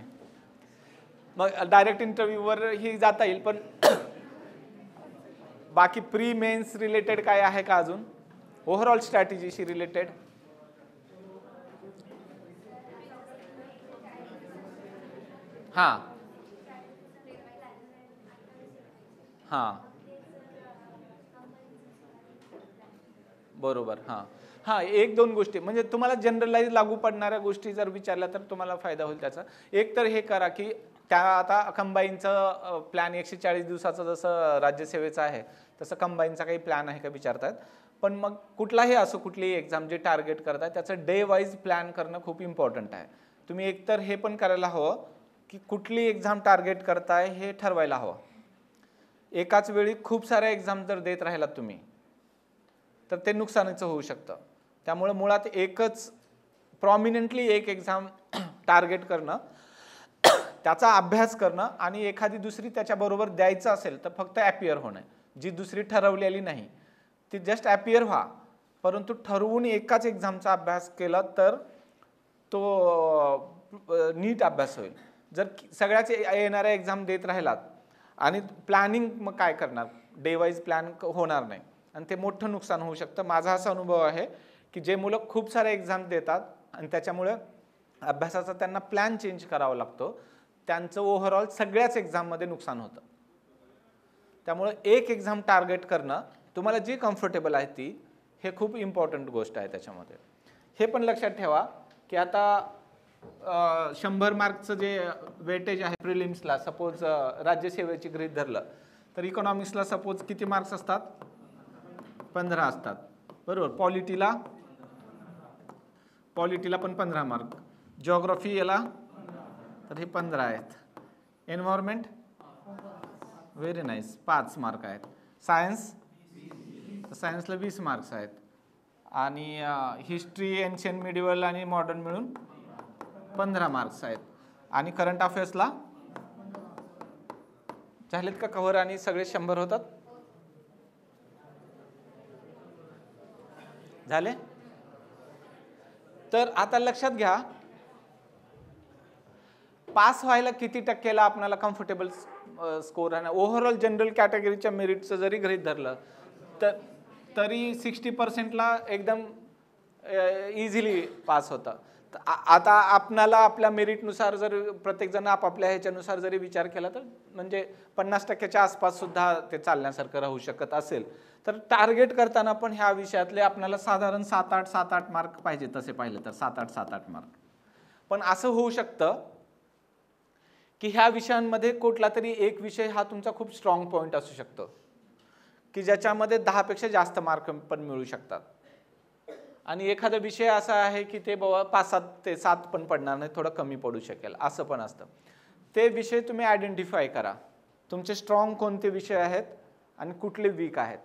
मग डायरेक्ट इंटरव्ह्यूवर ही जाता येईल, पण बाकी प्री मेन्स रिलेटेड काय आहे का अजून, ओव्हरऑल स्ट्रॅटेजीशी रिलेटेड. हां हां बरोबर. हां हां, एक दोन गोष्टी म्हणजे तुम्हाला जनरलाइज लागू पडणाऱ्या गोष्टी जर विचारल्या तर तुम्हाला फायदा होईल त्याचा. एक तर हे करा की त्या आता कंबाईनचं प्लॅन 140 दिवसाचं जसं राज्यसेवेचं आहे तसं कंबाईनचा काही प्लॅन आहे का विचारतात. पण मग कुठलाही असो, कुठलीही एक्झाम जे टार्गेट करताय त्याचं डे वाईज प्लॅन करणं खूप इम्पॉर्टंट आहे. तुम्ही एकतर हे पण करायला हवं की कुठली एक्झाम टार्गेट करताय हे ठरवायला हवं. एकाच वेळी खूप साऱ्या एक्झाम जर देत राहिलात तुम्ही तर ते नुकसानीचं होऊ शकतं. त्यामुळे मुळात एकच प्रॉमिनंटली एक एक्झाम टार्गेट करणं, त्याचा अभ्यास करणं, आणि एखादी दुसरी त्याच्याबरोबर द्यायचं असेल तर फक्त ॲपियर होणं. जी दुसरी ठरवलेली नाही ती जस्ट ॲपियर व्हा, परंतु ठरवून एकाच एक्झामचा अभ्यास केला तर तो नीट अभ्यास होईल. जर सगळ्याच येणाऱ्या एक्झाम देत राहिलात आणि प्लॅनिंग मग काय करणार, डे वाईज प्लॅन होणार नाही आणि ते मोठं नुकसान होऊ शकतं. माझा असा अनुभव आहे की जे मुलं खूप सारे एक्झाम देतात आणि त्याच्यामुळे अभ्यासाचा त्यांना प्लॅन चेंज करावा लागतो, त्यांचं ओव्हरऑल सगळ्याच एक्झाममध्ये नुकसान होतं. त्यामुळे एक एक्झाम टार्गेट करणं, तुम्हाला जी कम्फर्टेबल आहे ती, हे खूप इम्पॉर्टंट गोष्ट आहे त्याच्यामध्ये. हे पण लक्षात ठेवा की आता 100 मार्कचं जे वेटेज आहे प्रिलिम्सला, सपोज राज्यसेवेची गृहीत धरलं तर इकॉनॉमिक्सला सपोज किती मार्क्स असतात, 15 असतात बरोबर. पॉलिटीला पण 15 मार्क, जिओग्राफी याला तर हे 15 आहेत, एन्व्हायरमेंट व्हेरी नाईस 5 मार्क आहेत, सायन्सला 20 मार्क्स आहेत, आणि हिस्ट्री, एन्शियंट, मिडिवल आणि मॉडर्न मिळून 15 मार्क्स आहेत, आणि करंट अफेअर्सला झालेत का कव्हर, आणि सगळे 100 होतात झाले. तर आता लक्षात घ्या पास व्हायला किती टक्केला आपल्याला कम्फर्टेबल स्कोर आहे ना. ओव्हरऑल जनरल कॅटेगरीच्या मेरिटचं जरी गृहीत धरलं तर तरी 60%ला एकदम इझिली पास होतं. आता आपणाला आपल्या मेरिटनुसार जर प्रत्येकजण आपापल्या ह्याच्यानुसार जरी विचार केला तर म्हणजे 50% आसपास सुद्धा ते चालण्यासारखं राहू शकत असेल. तर टार्गेट करताना पण ह्या विषयातले आपल्याला साधारण 7-8 मार्क पाहिजे, तसे पाहिलं तर 7-8 मार्क. पण असं होऊ शकतं की ह्या विषयांमध्ये कुठला तरी एक विषय हा तुमचा खूप स्ट्रॉंग पॉईंट असू शकतो की ज्याच्यामध्ये 10 पेक्षा जास्त मार्क पण मिळू शकतात. आणि एखादा विषय असा आहे की ते बाबा 5-7 ते 7 पण पडणार नाही, थोडं कमी पडू शकेल, असं पण असतं. ते विषय तुम्ही आयडेंटिफाय करा, तुमचे स्ट्रॉंग कोणते विषय आहेत आणि कुठले वीक आहेत.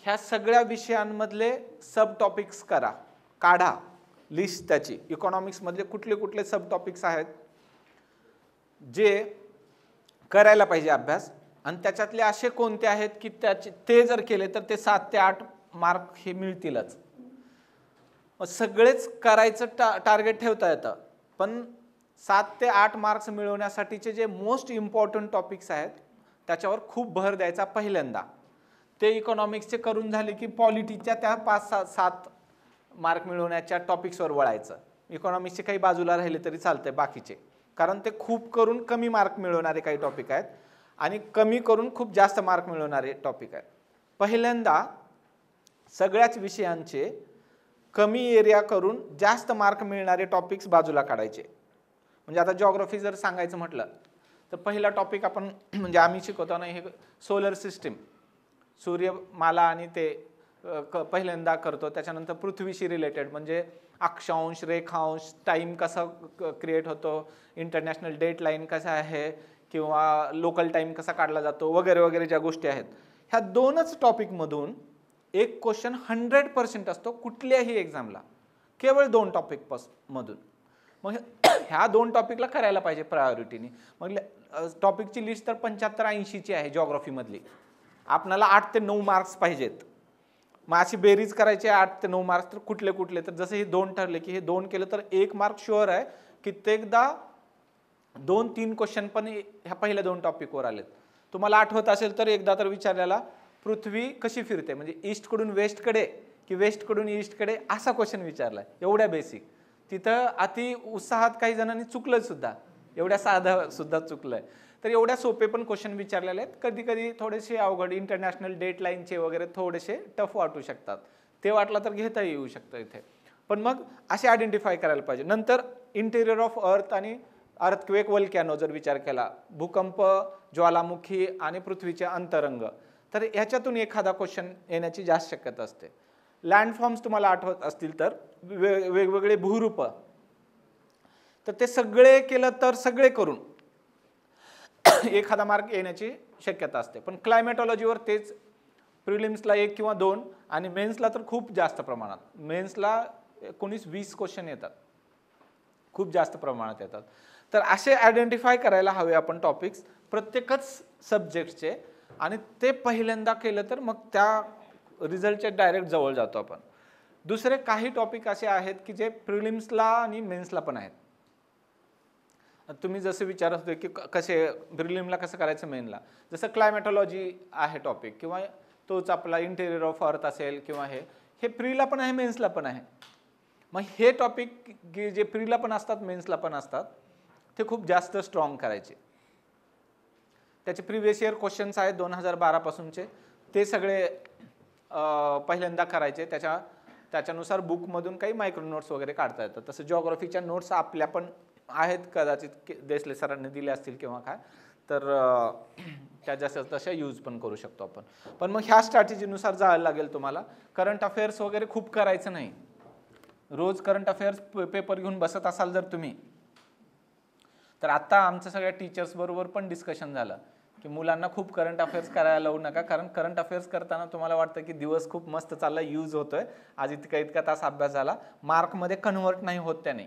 ह्या सगळ्या विषयांमधले सब टॉपिक्स काढा लिस्ट त्याची. इकॉनॉमिक्समधले कुठले कुठले सब टॉपिक्स आहेत जे करायला पाहिजे अभ्यास, आणि त्याच्यातले असे कोणते आहेत की ते जर केले तर ते 7 ते 8 मार्क हे मिळतीलच. सगळेच करायचं टार्गेट ठेवता येतं, पण 7 ते 8 मार्क्स मिळवण्यासाठीचे जे मोस्ट इम्पॉर्टंट टॉपिक्स आहेत त्याच्यावर खूप भर द्यायचा पहिल्यांदा. ते इकॉनॉमिक्सचे करून झाले की पॉलिटीच्या त्या 5-7 मार्क मिळवण्याच्या टॉपिक्सवर वळायचं. इकॉनॉमिक्सचे काही बाजूला राहिले तरी चालतंय बाकीचे, कारण ते खूप करून कमी मार्क मिळवणारे काही टॉपिक आहेत आणि कमी करून खूप जास्त मार्क मिळवणारे टॉपिक आहेत. पहिल्यांदा सगळ्याच विषयांचे कमी एरिया करून जास्त मार्क मिळणारे टॉपिक्स बाजूला काढायचे. म्हणजे आता जिओग्राफी जर सांगायचं म्हटलं तर पहिला टॉपिक आपण म्हणजे आम्ही शिकवतो ना, हे सोलर सिस्टीम, सूर्यमाला आणि ते पहिल्यांदा करतो. त्याच्यानंतर पृथ्वीशी रिलेटेड म्हणजे अक्षांश, रेखांश, टाईम कसा क्रिएट होतो, इंटरनॅशनल डेट लाईन कसा आहे, किंवा लोकल टाईम कसा काढला जातो, वगैरे वगैरे ज्या गोष्टी आहेत. ह्या 2च टॉपिकमधून एक क्वेश्चन 100% असतो कुठल्याही एक्झामला, केवळ 2 टॉपिक मधून. मग ह्या 2 टॉपिकला करायला पाहिजे प्रायोरिटीने. मग टॉपिकची लिस्ट तर 75-80ची आहे जिओग्राफीमधली. आपल्याला 8 ते 9 मार्क्स पाहिजेत. मग अशी बेरीज करायची 8 ते 9 मार्क्स, तर कुठले कुठले, तर जसं हे 2 ठरले की हे 2 केलं तर 1 मार्क शुअर आहे. कित्येकदा 2-3 क्वेश्चन पण ह्या पहिल्या 2 टॉपिकवर आलेत. तुम्हाला आठवत असेल तर एकदा तर विचारलेला, पृथ्वी कशी फिरते, म्हणजे ईस्टकडून वेस्टकडे की वेस्टकडून ईस्टकडे, असा क्वेश्चन विचारलाय. एवढ्या बेसिक, तिथं अति उत्साहात काही जणांनी चुकलं सुद्धा, एवढ्या साधं सुद्धा चुकलंय. तर एवढ्या सोपे पण क्वेश्चन विचारलेले आहेत. कधी कधी थोडेसे अवघड, इंटरनॅशनल डेट लाईनचे वगैरे थोडेसे टफ वाटू शकतात, ते वाटलं तर घेता येऊ शकतं इथे. पण मग असे आयडेंटिफाय करायला पाहिजे. नंतर इंटेरियर ऑफ अर्थ आणि अर्थक्वेक, वल्कॅनो जर विचार केला, भूकंप, ज्वालामुखी आणि पृथ्वीचे अंतरंग, तर ह्याच्यातून एखादा क्वेश्चन येण्याची जास्त शक्यता असते. लँडफॉर्म्स तुम्हाला आठवत असतील तर वेगवेगळे भूरूप, तर ते सगळे केलं तर सगळे करून एखादा मार्क येण्याची शक्यता असते. पण क्लायमेटॉलॉजीवर तेच प्रिलिम्सला 1 किंवा 2 आणि मेन्सला तर खूप जास्त प्रमाणात, मेन्सला 19-20 क्वेश्चन येतात, खूप जास्त प्रमाणात येतात. तर असे आयडेंटिफाय करायला हवे आपण टॉपिक्स प्रत्येकच सब्जेक्टचे, आणि ते पहिल्यांदा केलं तर मग त्या रिझल्टच्या डायरेक्ट जवळ जातो आपण. दुसरे काही टॉपिक असे आहेत की जे प्रिलिम्सला आणि मेन्सला पण आहेत. तुम्ही जसे विचारत होते की कसे प्रिलिमला कसं करायचं मेनला, जसं क्लायमेटॉलॉजी आहे टॉपिक, किंवा तोच आपला इंटेरियर ऑफ अर्थ असेल, किंवा हे प्रीला पण आहे मेन्सला पण आहे. मग हे टॉपिक जे प्रीला पण असतात मेन्सला पण असतात ते खूप जास्त स्ट्रॉंग करायचे. त्याचे प्रिव्हियस इयर क्वेश्चन्स आहेत 2012 पासूनचे, ते सगळे पहिल्यांदा करायचे. त्याच्यानुसार बुकमधून काही मायक्रो नोट्स वगैरे काढता येतात. तसं जिओग्राफीच्या नोट्स आपल्या पण आहेत, कदाचित देसले सरांनी दिले असतील किंवा काय, तर त्या जसं तशा यूज पण करू शकतो आपण. पण मग ह्या स्ट्रॅटेजीनुसार जायला लागेल तुम्हाला. करंट अफेअर्स वगैरे खूप करायचं नाही. रोज करंट अफेअर्स पेपर घेऊन बसत असाल जर तुम्ही, तर आता आमच्या सगळ्या टीचर्स बरोबर पण डिस्कशन झालं की मुलांना खूप करंट अफेअर्स करायला लावू नका, कारण करंट अफेअर्स करताना तुम्हाला वाटतं की दिवस खूप मस्त चालला, यूज होतोय, आज इतका तास अभ्यास झाला, मार्कमध्ये कन्व्हर्ट नाही होत त्याने,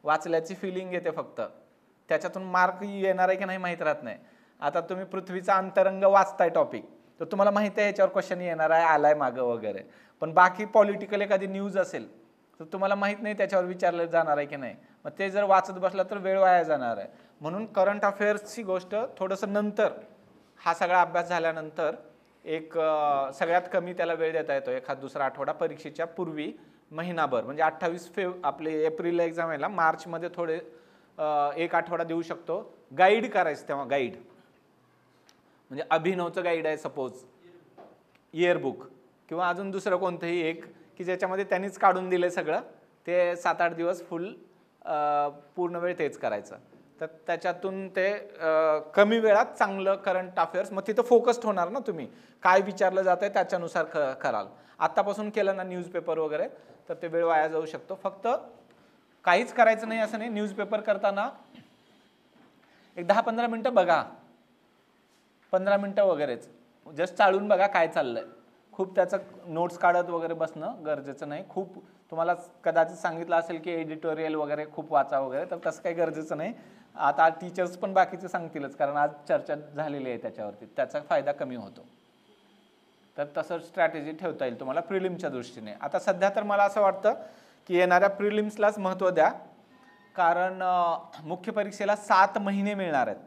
वाचल्याची फिलिंग येते फक्त, त्याच्यातून मार्क येणार आहे की नाही माहीत राहत नाही. आता तुम्ही पृथ्वीचा अंतरंग वाचताय टॉपिक, तर तुम्हाला माहिती आहे याच्यावर क्वेश्चन येणार आहे, आलाय मागं वगैरे, पण बाकी पॉलिटिकल एखादी न्यूज असेल तर तुम्हाला माहित नाही त्याच्यावर विचारलं जाणार आहे की नाही, मग ते जर वाचत बसला तर वेळ वाया जाणार आहे. म्हणून करंट अफेअर्सची गोष्ट थोडंसं नंतर, हा सगळा अभ्यास झाल्यानंतर एक सगळ्यात कमी त्याला वेळ देता येतो, एखाद दुसरा आठवडा परीक्षेच्या पूर्वी, महिनाभर, म्हणजे 28 आपले एप्रिल एक्झाम आहे ना, मार्चमध्ये थोडे 1 आठवडा देऊ शकतो. गाईड करायचं तेव्हा, गाईड म्हणजे अभिनवचं गाईड आहे सपोज, इयरबुक, किंवा अजून दुसरं कोणतंही एक की ज्याच्यामध्ये त्यांनीच काढून दिले सगळं, ते 7-8 दिवस फुल पूर्ण वेळ तेच करायचं. तर त्याच्यातून ते कमी वेळात चांगलं करंट अफेअर्स, मग तिथं फोकस्ड होणार ना तुम्ही, काय विचारलं जात आहे त्याच्यानुसार कराल. आत्तापासून केलं ना न्यूजपेपर वगैरे, तर ते वेळ वाया जाऊ शकतो. फक्त काहीच करायचं नाही असं नाही. न्यूजपेपर करताना एक 10-15 मिनटं बघा, 15 मिनटं वगैरेच जस्ट चालून बघा काय चाललंय. खूप त्याचं नोट्स काढत वगैरे बसणं गरजेचं नाही. खूप तुम्हाला कदाचित सांगितलं असेल की एडिटोरियल वगैरे खूप वाचा वगैरे, तर तसं काही गरजेचं नाही. आता टीचर्स पण बाकीचे सांगतीलच, कारण आज चर्चा झालेली आहे त्याच्यावरती, त्याचा फायदा कमी होतो. तर तसं स्ट्रॅटेजी ठेवता येईल तुम्हाला प्रिलिमच्या दृष्टीने. आता सध्या तर मला असं वाटतं की येणाऱ्या प्रिलिम्सलाच महत्त्व द्या, कारण मुख्य परीक्षेला 7 महिने मिळणार आहेत.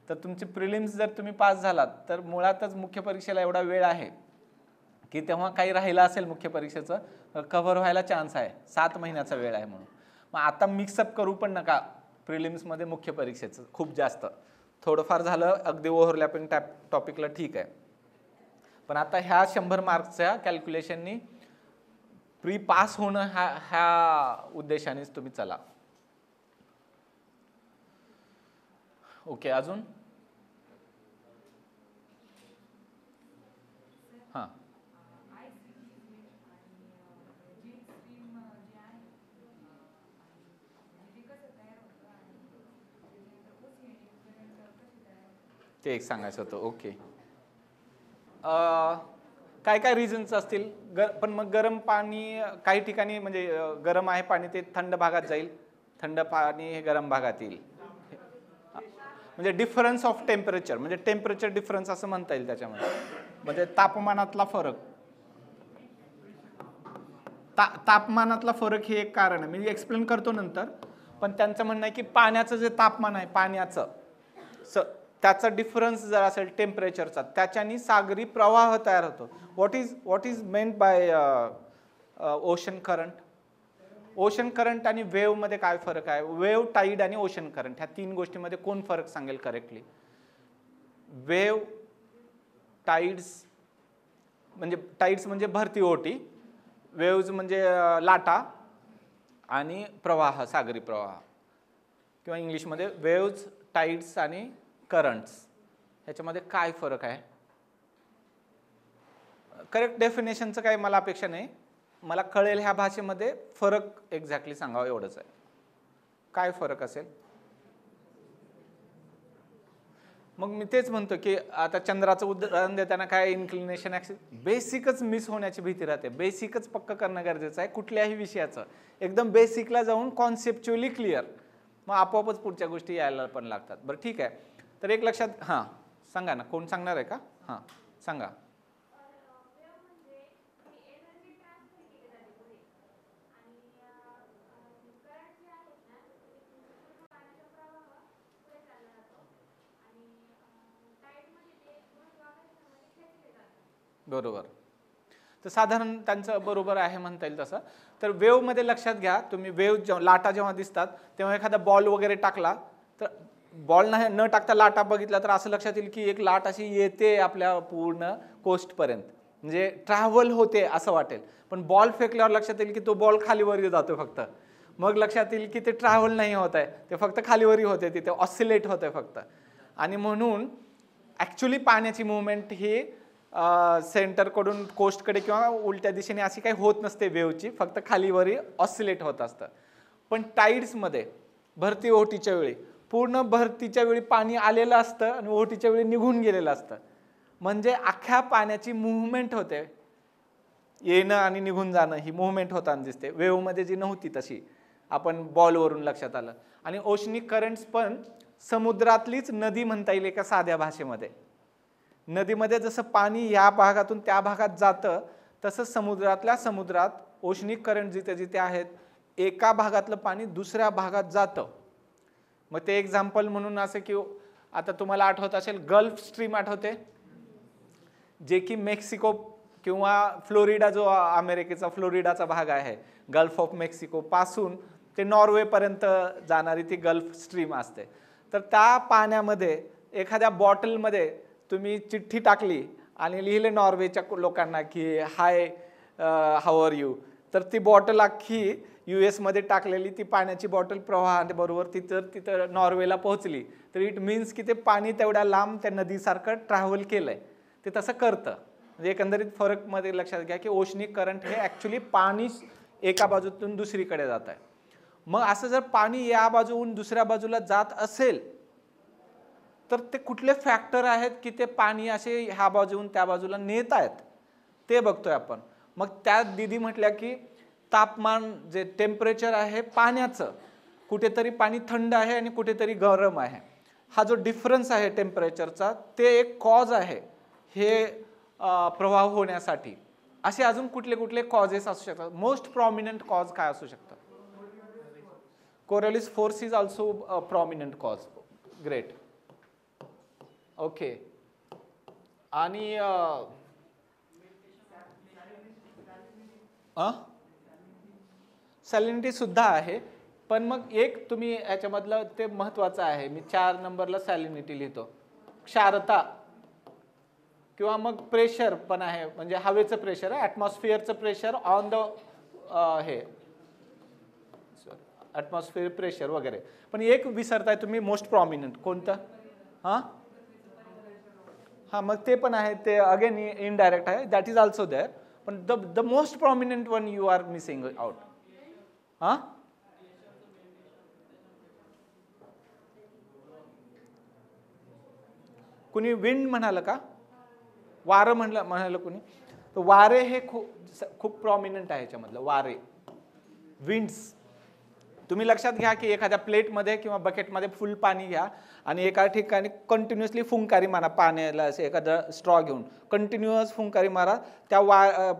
तर तुमची प्रिलिम्स जर तुम्ही पास झालात तर मुळातच मुख्य परीक्षेला एवढा वेळ आहे की तेव्हा काही राहिलं असेल मुख्य परीक्षेचं कव्हर व्हायला चान्स आहे. 7 महिन्याचा वेळ आहे म्हणून. मग आता मिक्सअप करू पण नका प्रिलिम्समध्ये मुख्य परीक्षेचं खूप जास्त. थोडंफार झालं अगदी ओव्हरलॅपिंग टॉपिकला ठीक आहे, पण आता ह्या 100 मार्क्सच्या कॅल्क्युलेशननी प्री पास होणं ह्या उद्देशानेच तुम्ही चला. ओके, अजून हां ते एक सांगायचं होतं. ओके, काय काय रिझन्स असतील पण मग गरम पाणी काही ठिकाणी म्हणजे गरम आहे पाणी ते थंड भागात जाईल, थंड पाणी हे गरम भागात येईल. म्हणजे डिफरन्स ऑफ टेम्परेचर, म्हणजे टेम्परेचर डिफरन्स असं म्हणता येईल त्याच्यामध्ये. म्हणजे तापमानातला फरक, तापमानातला फरक हे एक कारण आहे. मी एक्सप्लेन करतो नंतर. पण त्यांचं म्हणणं आहे की पाण्याचं जे तापमान आहे पाण्याचं त्याचा डिफरन्स जर असेल टेम्परेचरचा, त्याच्यानी सागरी प्रवाह तयार होतो. What is meant by ocean current? Ocean current आणि वेव्ह मध्ये काय फरक आहे? वेव्ह, टाईड आणि ओशन करंट ह्या 3 गोष्टींमध्ये कोण फरक सांगेल करेक्टली? वेव्ह, टाईड्स म्हणजे भरती ओटी, वेव्ज म्हणजे लाटा, आणि प्रवाह, सागरी प्रवाह, किंवा इंग्लिशमध्ये वेव्ज, टाईड्स आणि करंट्स. ह्याच्यामध्ये काय फरक आहे? करेक्ट डेफिनेशनचं काही मला अपेक्षा नाही, मला कळेल ह्या भाषेमध्ये फरक एक्झॅक्टली सांगावं एवढंच आहे. काय फरक असेल? मग मी तेच म्हणतो की आता चंद्राचं उदाहरण देताना काय इन्क्लिनेशन ॲक्सिस, बेसिकच मिस होण्याची भीती राहते. बेसिकच पक्क करणं गरजेचं आहे कुठल्याही विषयाचं. एकदम बेसिकला जाऊन कॉन्सेप्च्युअली क्लिअर, मग आपोआपच पुढच्या गोष्टी यायला पण लागतात. बरं ठीक आहे, तर एक लक्षात, हां सांगा ना, कोण सांगणार आहे का? हां सांगा. बरोबर, तर साधारण त्यांचं बरोबर आहे म्हणता येईल तसं. तर वेव्हमध्ये लक्षात घ्या तुम्ही, वेव्ह लाटा जेव्हा दिसतात तेव्हा एखादा बॉल वगैरे टाकला, तर बॉल न टाकता लाटा बघितला तर असं लक्षात येईल की एक लाट अशी येते आपल्या पूर्ण कोस्टपर्यंत, म्हणजे ट्रॅव्हल होते असं वाटेल. पण बॉल फेकल्यावर लक्षात येईल की तो बॉल खालीवर जातो फक्त. मग लक्षात येईल की ते ट्रॅव्हल नाही होत आहे, ते फक्त खालीवरी होते, तिथे ऑसिलेट होते फक्त. आणि म्हणून ॲक्च्युली पाण्याची मुवमेंट ही सेंटरकडून कोस्टकडे किंवा उलट्या दिशेने अशी काही होत नसते वेव्हची, फक्त खालीवरी ऑसिलेट होत असतं. पण टाईड्समध्ये भरती ओहोटीच्या वेळी पूर्ण भरतीच्या वेळी पाणी आलेलं असतं आणि ओहोटीच्या वेळी निघून गेलेलं असतं, म्हणजे अख्ख्या पाण्याची मुव्हमेंट होते, येणं आणि निघून जाणं ही मुव्हमेंट होताना दिसते. वेव्हमध्ये जी नव्हती तशी, आपण बॉलवरून लक्षात आलं. आणि ओशनिक करंट्स पण समुद्रातलीच नदी म्हणता येईल एका साध्या भाषेमध्ये. नदीमध्ये जसं पाणी या भागातून त्या भागात जातं, तसं समुद्रात ओशनिक करंट जिथे जिथे आहेत एका भागातलं पाणी दुसऱ्या भागात जातं. मग ते एक्झाम्पल म्हणून असं की आता तुम्हाला आठवत असेल गल्फ स्ट्रीम आठवते, जे की मेक्सिको किंवा फ्लोरिडा, जो अमेरिकेचा फ्लोरिडाचा भाग आहे, गल्फ ऑफ मेक्सिको पासून ते नॉर्वेपर्यंत जाणारी ती गल्फ स्ट्रीम असते. तर त्या पाण्यामध्ये एखाद्या बॉटलमध्ये तुम्ही चिठ्ठी टाकली आणि लिहिले नॉर्वेच्या लोकांना की हाय हाऊ आर यू, तर ती बॉटल अख्खी US मध्ये टाकलेली ती पाण्याची बॉटल प्रवाहाबरोबर तिथं नॉर्वेला पोहोचली, तर इट मीन्स की ते पाणी तेवढ्या लांब त्या नदीसारखं ट्रॅव्हल केलंय, ते तसं करतं. म्हणजे एकंदरीत फरक मध्ये लक्षात घ्या की ओशनिक करंट हे ॲक्च्युली पाणी एका बाजूतून दुसरीकडे जात आहे. मग असं जर पाणी या बाजूहून दुसऱ्या बाजूला जात असेल तर ते कुठले फॅक्टर आहेत की ते पाणी असे ह्या बाजूहून त्या बाजूला नेत आहेत ते बघतोय आपण. मग त्यात दीदी म्हटल्या की तापमान जे टेम्परेचर आहे पाण्याचं, कुठेतरी पाणी थंड आहे आणि कुठेतरी गरम आहे, हा जो डिफरन्स आहे टेम्परेचरचा ते एक कॉज आहे हे प्रवाह होण्यासाठी. असे अजून कुठले कुठले कॉजेस असू शकतात? मोस्ट प्रॉमिनंट कॉज काय असू शकतात? Coriolis force is also a prominent cause. Great. Okay. आणि सॅलिनिटी सुद्धा आहे, पण मग एक तुम्ही याच्यामधलं ते महत्वाचं आहे, मी 4 नंबरला सॅलिनिटी लिहितो. क्षारता किंवा मग प्रेशर पण आहे, म्हणजे हवेचं प्रेशर आहे, ॲटमॉस्फिअरचं प्रेशर ऑन द हे ॲटमॉस्फिअर प्रेशर वगैरे. पण एक विसरताय तुम्ही, मोस्ट प्रॉमिनंट कोणतं? हां मग ते पण आहे, ते अगेन इनडायरेक्ट आहे, दॅट इज ऑल्सो देअर, पण the most prominent one you are missing out. कुणी विंड म्हणाल का? वारं म्हणाल कुणी? तर वारे हे खूप प्रॉमिनंट आहे याच्यामधलं. वारे, विंड्स. तुम्ही लक्षात घ्या की एखाद्या प्लेटमध्ये किंवा बकेटमध्ये फुल पाणी घ्या आणि एका ठिकाणी कंटिन्युअसली फुंकारी मारा पाण्याला, असे एखादा स्ट्रॉ घेऊन कंटिन्युअस फुंकारी मारा, त्या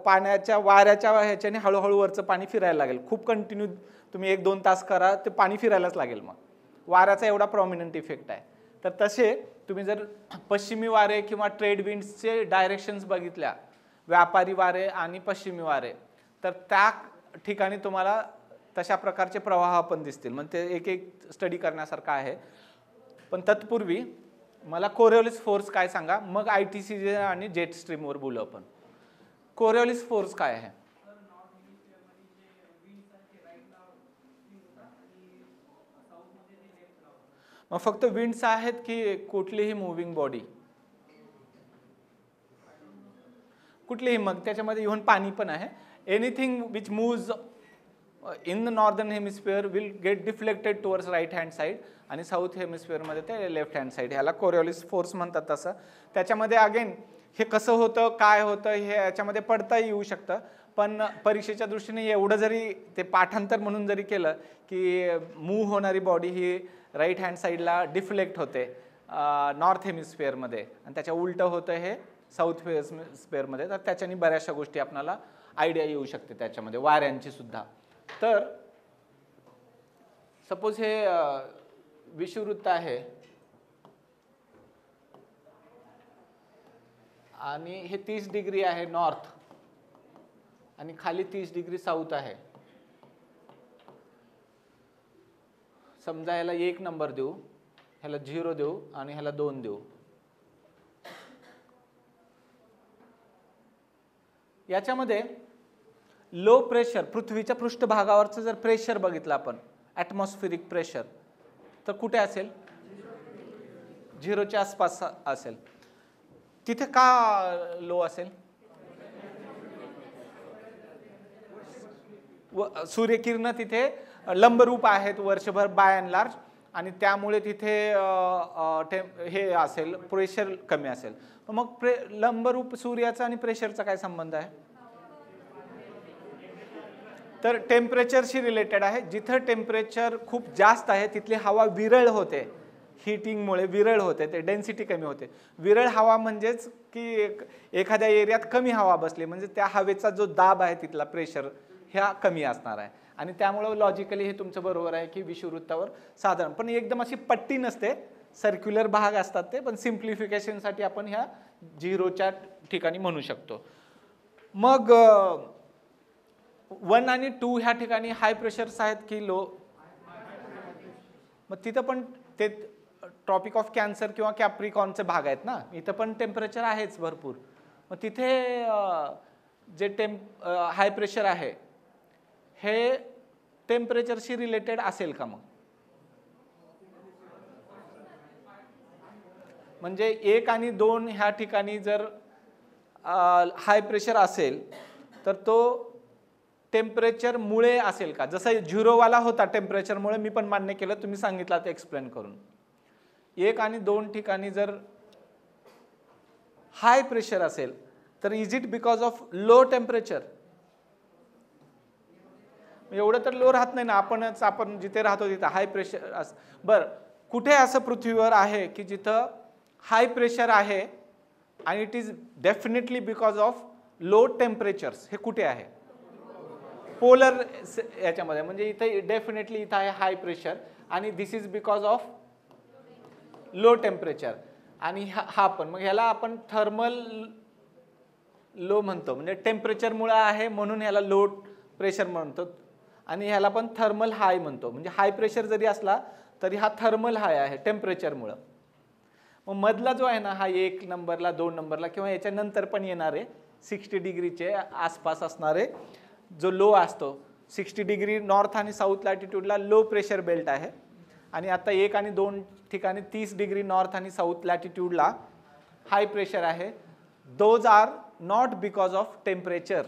पाण्याच्या वाऱ्याच्या ह्याच्याने हळूहळू वरचं पाणी फिरायला लागेल. खूप कंटिन्यू तुम्ही 1-2 तास करा, ते पाणी फिरायलाच लागेल. मग वाऱ्याचा एवढा प्रॉमिनंट इफेक्ट आहे. तर तसे तुम्ही जर पश्चिमी वारे किंवा ट्रेड विंड्सचे डायरेक्शन्स बघितल्या, व्यापारी वारे आणि पश्चिमी वारे, तर त्या ठिकाणी तुम्हाला तशा प्रकारचे प्रवाह पण दिसतील. मग ते एक एक स्टडी करण्यासारखं आहे. पण तत्पूर्वी मला कोरिओलिस फोर्स काय सांगा, मग ITC आणि जेट स्ट्रीमवर बोलू आपण. कोरिओलिस फोर्स काय आहे? मग फक्त विंड्स आहेत की कुठलीही मुव्हिंग बॉडी? कुठलीही. मग त्याच्यामध्ये इव्हन पाणी पण आहे. Anything which moves in the northern hemisphere will get deflected towards right hand side आणि साऊथ हेमिस्फिअरमध्ये ते लेफ्ट हँड साईड. ह्याला कोरिओलिस फोर्स म्हणतात. तसं त्याच्यामध्ये अगेन हे कसं होतं, काय होतं, हे याच्यामध्ये पडता येऊ शकतं. पण परीक्षेच्या दृष्टीने एवढं जरी ते पाठांतर म्हणून जरी केलं की मूव्ह होणारी बॉडी ही राईट हँड साईडला डिफ्लेक्ट होते नॉर्थ हेमिस्फिअरमध्ये आणि त्याच्या उलटं होतं हे साऊथ हेमिस्फिअरमध्ये, तर त्याच्याने बऱ्याचशा गोष्टी आपल्याला आयडिया येऊ शकते त्याच्यामध्ये, वाऱ्यांची सुद्धा. तर सपोज हे विषुववृत्त आहे आणि हे 30 डिग्री आहे नॉर्थ आणि खाली 30 डिग्री साऊथ आहे. समजा ह्याला 1 नंबर देऊ, ह्याला 0 देऊ आणि ह्याला 2 देऊ. याच्यामध्ये लो प्रेशर, पृथ्वीच्या पृष्ठभागावरचं जर प्रेशर बघितलं आपण, ॲटमॉस्फिरिक प्रेशर, तर कुठे असेल? 0च्या आसपास असेल. तिथे का लो असेल? सूर्यकिरण तिथे लंबरूप आहेत वर्षभर बाय अँड लार्ज आणि त्यामुळे तिथे हे असेल, प्रेशर कमी असेल. मग लंबरूप सूर्याचा आणि प्रेशरचा काय संबंध आहे? तर टेम्परेचरशी रिलेटेड आहे. जिथं टेम्परेचर खूप जास्त आहे तिथली हवा विरळ होते, हीटिंगमुळे विरळ होते, ते डेन्सिटी कमी होते. विरळ हवा म्हणजेच की एखाद्या एरियात कमी हवा बसली म्हणजे त्या हवेचा जो दाब आहे तिथला प्रेशर ह्या कमी असणार आहे आणि त्यामुळं लॉजिकली हे तुमचं बरोबर आहे की विषुववृत्तावर साधारण, पण एकदम अशी पट्टी नसते, सर्क्युलर भाग असतात ते, पण सिम्प्लिफिकेशनसाठी आपण ह्या 0च्या ठिकाणी म्हणू शकतो. मग 1 आणि 2 ह्या ठिकाणी हाय प्रेशर्स आहेत की लो? मग तिथं पण ते ट्रॉपिक ऑफ कॅन्सर किंवा कॅप्रिकॉनचे भाग आहेत ना, इथं पण टेम्परेचर आहेच भरपूर. मग तिथे जे हाय प्रेशर आहे हे टेम्परेचरशी रिलेटेड असेल का? मग म्हणजे 1 आणि 2 ह्या ठिकाणी जर हाय प्रेशर असेल तर तो टेम्परेचर मुळे असेल का? जसं 0 वाला होता टेम्परेचरमुळे, मी पण मान्य केलं, तुम्ही सांगितलं ते एक्सप्लेन करून. 1 आणि 2 ठिकाणी जर हाय प्रेशर असेल तर is it because of low temperature? एवढं तर लो राहत नाही ना, आपण जिथे राहतो तिथं हाय प्रेशर बरं, कुठे असं पृथ्वीवर आहे की जिथं हाय प्रेशर आहे आणि it is definitely because of low temperatures? हे कुठे आहे? पोलर याच्यामध्ये, म्हणजे इथे डेफिनेटली इथं आहे हाय प्रेशर आणि this is because of low temperature. आणि हा पण, मग ह्याला आपण थर्मल लो म्हणतो, म्हणजे टेम्परेचरमुळे आहे म्हणून ह्याला लो प्रेशर म्हणतो. आणि ह्याला पण थर्मल हाय म्हणतो, म्हणजे हाय प्रेशर जरी असला तरी हा थर्मल हाय आहे टेम्परेचरमुळं. मग मधला जो आहे ना, हा 1 नंबरला 2 नंबरला किंवा याच्या नंतर पण येणारे 60 डिग्रीचे आसपास असणारे जो लो असतो, 60 डिग्री नॉर्थ आणि साऊथ लॅटिट्यूडला लो प्रेशर बेल्ट आहे. आणि आता 1 आणि 2 ठिकाणी 30 डिग्री नॉर्थ आणि साऊथ लॅटिट्यूडला हाय प्रेशर आहे. Those are not because of temperature.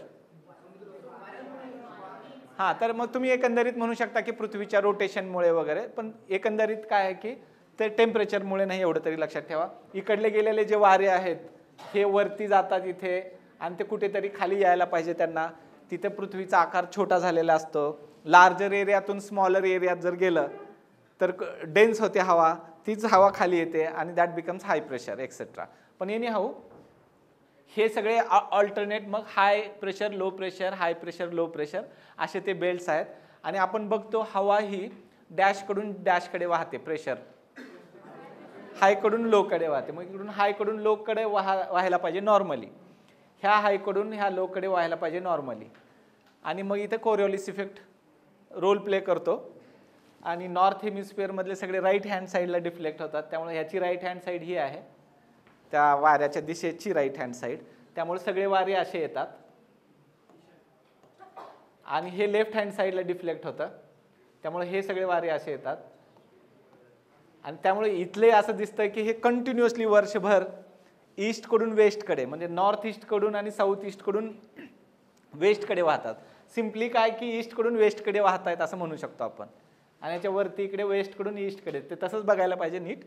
हां, तर मग तुम्ही एकंदरीत म्हणू शकता की पृथ्वीच्या रोटेशनमुळे वगैरे, पण एकंदरीत काय आहे की ते टेम्परेचरमुळे नाही, एवढं तरी लक्षात ठेवा. इकडले गेलेले जे वारे आहेत हे वरती जातात इथे आणि ते कुठेतरी खाली यायला पाहिजे त्यांना. तिथे पृथ्वीचा आकार छोटा झालेला असतो. लार्जर एरियातून स्मॉलर एरियात जर गेलं तर डेन्स होते हवा, तीच हवा खाली येते आणि that becomes high pressure etcetera. पण एनी हाऊ हे सगळे ऑल्टरनेट मग high pressure low pressure high pressure low pressure असे ते बेल्ट्स आहेत. आणि आपण बघतो हवा ही डॅशकडून डॅशकडे वाहते, प्रेशर हायकडून लोकडे वाहते. मग इकडून हायकडून लोकडे व्हायला पाहिजे नॉर्मली, ह्या हायकडून ह्या लोकडे व्हायला पाहिजे नॉर्मली. आणि मग इथे कोरिओलिस इफेक्ट रोल प्ले करतो आणि नॉर्थ हेमिस्फिअरमधले सगळे राईट हँड साईडला डिफ्लेक्ट होतात. त्यामुळे ह्याची राईट हँड साईड ही आहे त्या वाऱ्याच्या दिशेची राईट हँड साईड, त्यामुळे सगळे वारे असे येतात. आणि हे लेफ्ट हँड साईडला डिफ्लेक्ट होतं, त्यामुळे हे सगळे वारे असे येतात. आणि त्यामुळे इथले असं दिसतंय की हे कंटिन्युअसली वर्षभर ईस्टकडून वेस्टकडे, म्हणजे नॉर्थ ईस्टकडून आणि साऊथ ईस्टकडून वेस्टकडे वाहतात. सिम्पली काय की ईस्टकडून वेस्टकडे वाहत आहेत असं म्हणू शकतो आपण. आणि याच्या वरती इकडे वेस्टकडून ईस्टकडे, ते तसंच बघायला पाहिजे नीट.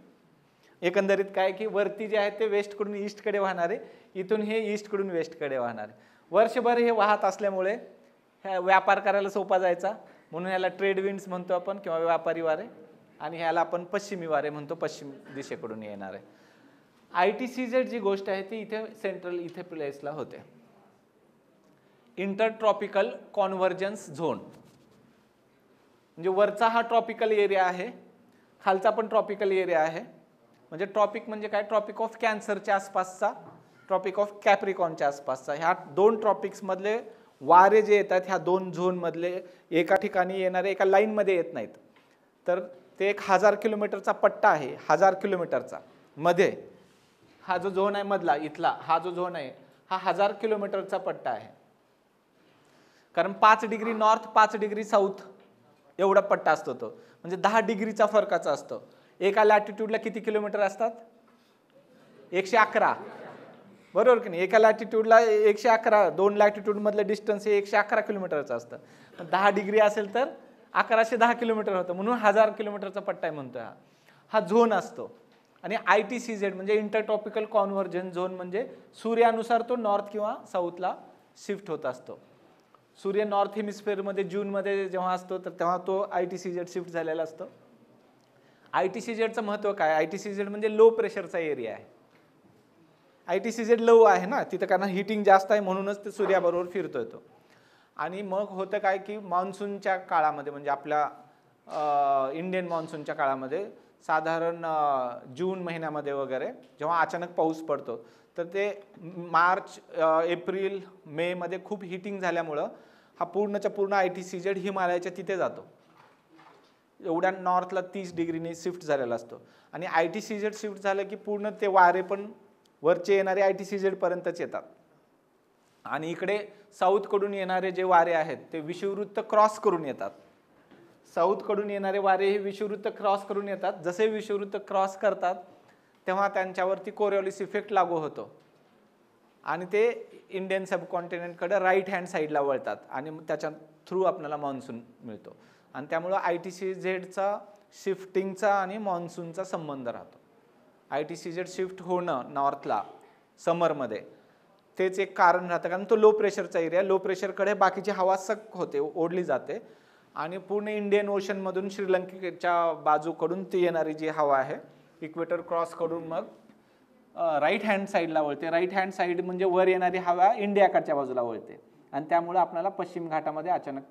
एकंदरीत काय की वरती जे आहे ते वेस्टकडून ईस्टकडे वाहणारे, इथून हे ईस्टकडून वेस्टकडे वाहणारे. वर्षभर हे वाहत असल्यामुळे ह्या व्यापार करायला सोपा जायचा, म्हणून ह्याला ट्रेड विंड्स म्हणतो आपण किंवा व्यापारी वारे. आणि ह्याला आपण पश्चिमी वारे म्हणतो, पश्चिम दिशेकडून येणारे. ITCZ जी गोष्ट आहे ती इथे सेंट्रल इथे प्लेसला होते. इंटरट्रॉपिकल कॉन्व्हर्जन्स झोन, म्हणजे वरचा हा ट्रॉपिकल एरिया आहे, खालचा पण ट्रॉपिकल एरिया आहे. म्हणजे ट्रॉपिक म्हणजे काय, ट्रॉपिक ऑफ कॅन्सरच्या आसपासचा, ट्रॉपिक ऑफ कॅप्रिकॉनच्या आसपासचा, ह्या 2 ट्रॉपिक्समधले वारे जे येतात ह्या 2 झोनमधले एका ठिकाणी येणारे एका लाईनमध्ये येत नाहीत. तर ते 1000 किलोमीटरचा पट्टा आहे, 1000 किलोमीटरचा मध्ये हा जो झोन आहे मधला इथला, हा जो झोन आहे हा 1000 किलोमीटरचा पट्टा आहे. कारण 5 डिग्री नॉर्थ 5 डिग्री साऊथ एवढा पट्टा असतो तो, म्हणजे 10 डिग्रीचा फरकाचा असतो. एका लॅटिट्यूडला किती किलोमीटर असतात? 111, बरोबर की नाही? एका लॅटिट्यूडला 111, 2 लॅटिट्यूड मधलं डिस्टन्स हे 111 किलोमीटरचं असतं. 10 डिग्री असेल तर 1110 किलोमीटर होतं, म्हणून 1000 किलोमीटरचा पट्टा आहे म्हणतोय हा झोन असतो. आणि ITCZ म्हणजे इंटरट्रॉपिकल कॉन्व्हर्जन झोन, म्हणजे सूर्यानुसार तो नॉर्थ किंवा साऊथला शिफ्ट होत असतो. सूर्य नॉर्थ हेमिस्फिअरमध्ये जूनमध्ये जेव्हा असतो तर तेव्हा तो ITCZ शिफ्ट झालेला असतो. ITCZचं महत्त्व काय? ITCZ म्हणजे लो प्रेशरचा एरिया आहे. ITCZ लो आहे ना तिथं, कारण हिटिंग जास्त आहे म्हणूनच ते सूर्याबरोबर फिरतोय तो. आणि मग होतं काय की मान्सूनच्या काळामध्ये, म्हणजे आपल्या इंडियन मान्सूनच्या काळामध्ये साधारण जून महिन्यामध्ये वगैरे जेव्हा अचानक पाऊस पडतो तर ते मार्च एप्रिल मे मध्ये खूप हिटिंग झाल्यामुळं हा पूर्णच्या पूर्ण ITCZ हिमालयाच्या तिथे जातो. एवढ्या नॉर्थला 30 डिग्रीने शिफ्ट झालेला असतो. आणि ITCZ शिफ्ट झालं की पूर्ण ते वारे पण वरचे येणारे ITCZ पर्यंतच येतात. आणि इकडे साऊथकडून येणारे जे वारे आहेत ते विषुववृत्त क्रॉस करून येतात. साऊथकडून येणारे वारे हे विषुववृत्त क्रॉस करून येतात. जसे विषुववृत्त क्रॉस करतात तेव्हा त्यांच्यावरती कोरिओलिस इफेक्ट लागू होतो. आणि ते इंडियन सबकॉन्टिनेंटकडे राईट हँड साईडला वळतात आणि त्याच्या थ्रू आपल्याला मान्सून मिळतो. आणि त्यामुळं ITCZचा शिफ्टिंगचा आणि मान्सूनचा संबंध राहतो. ITCZ शिफ्ट होणं नॉर्थला समरमध्ये तेच एक कारण राहतं, कारण तो लो प्रेशरचा एरिया, लो प्रेशरकडे बाकीची हवा सक होते, ओढली जाते आणि पूर्ण इंडियन ओशनमधून श्रीलंकेच्या बाजूकडून ती येणारी जी हवा आहे इक्वेटर क्रॉस करून मग राईट हँड साईडला वळते. राईट हँड साईड म्हणजे वर येणारी हवा इंडियाकडच्या बाजूला वळते आणि त्यामुळे आपल्याला पश्चिम घाटामध्ये अचानक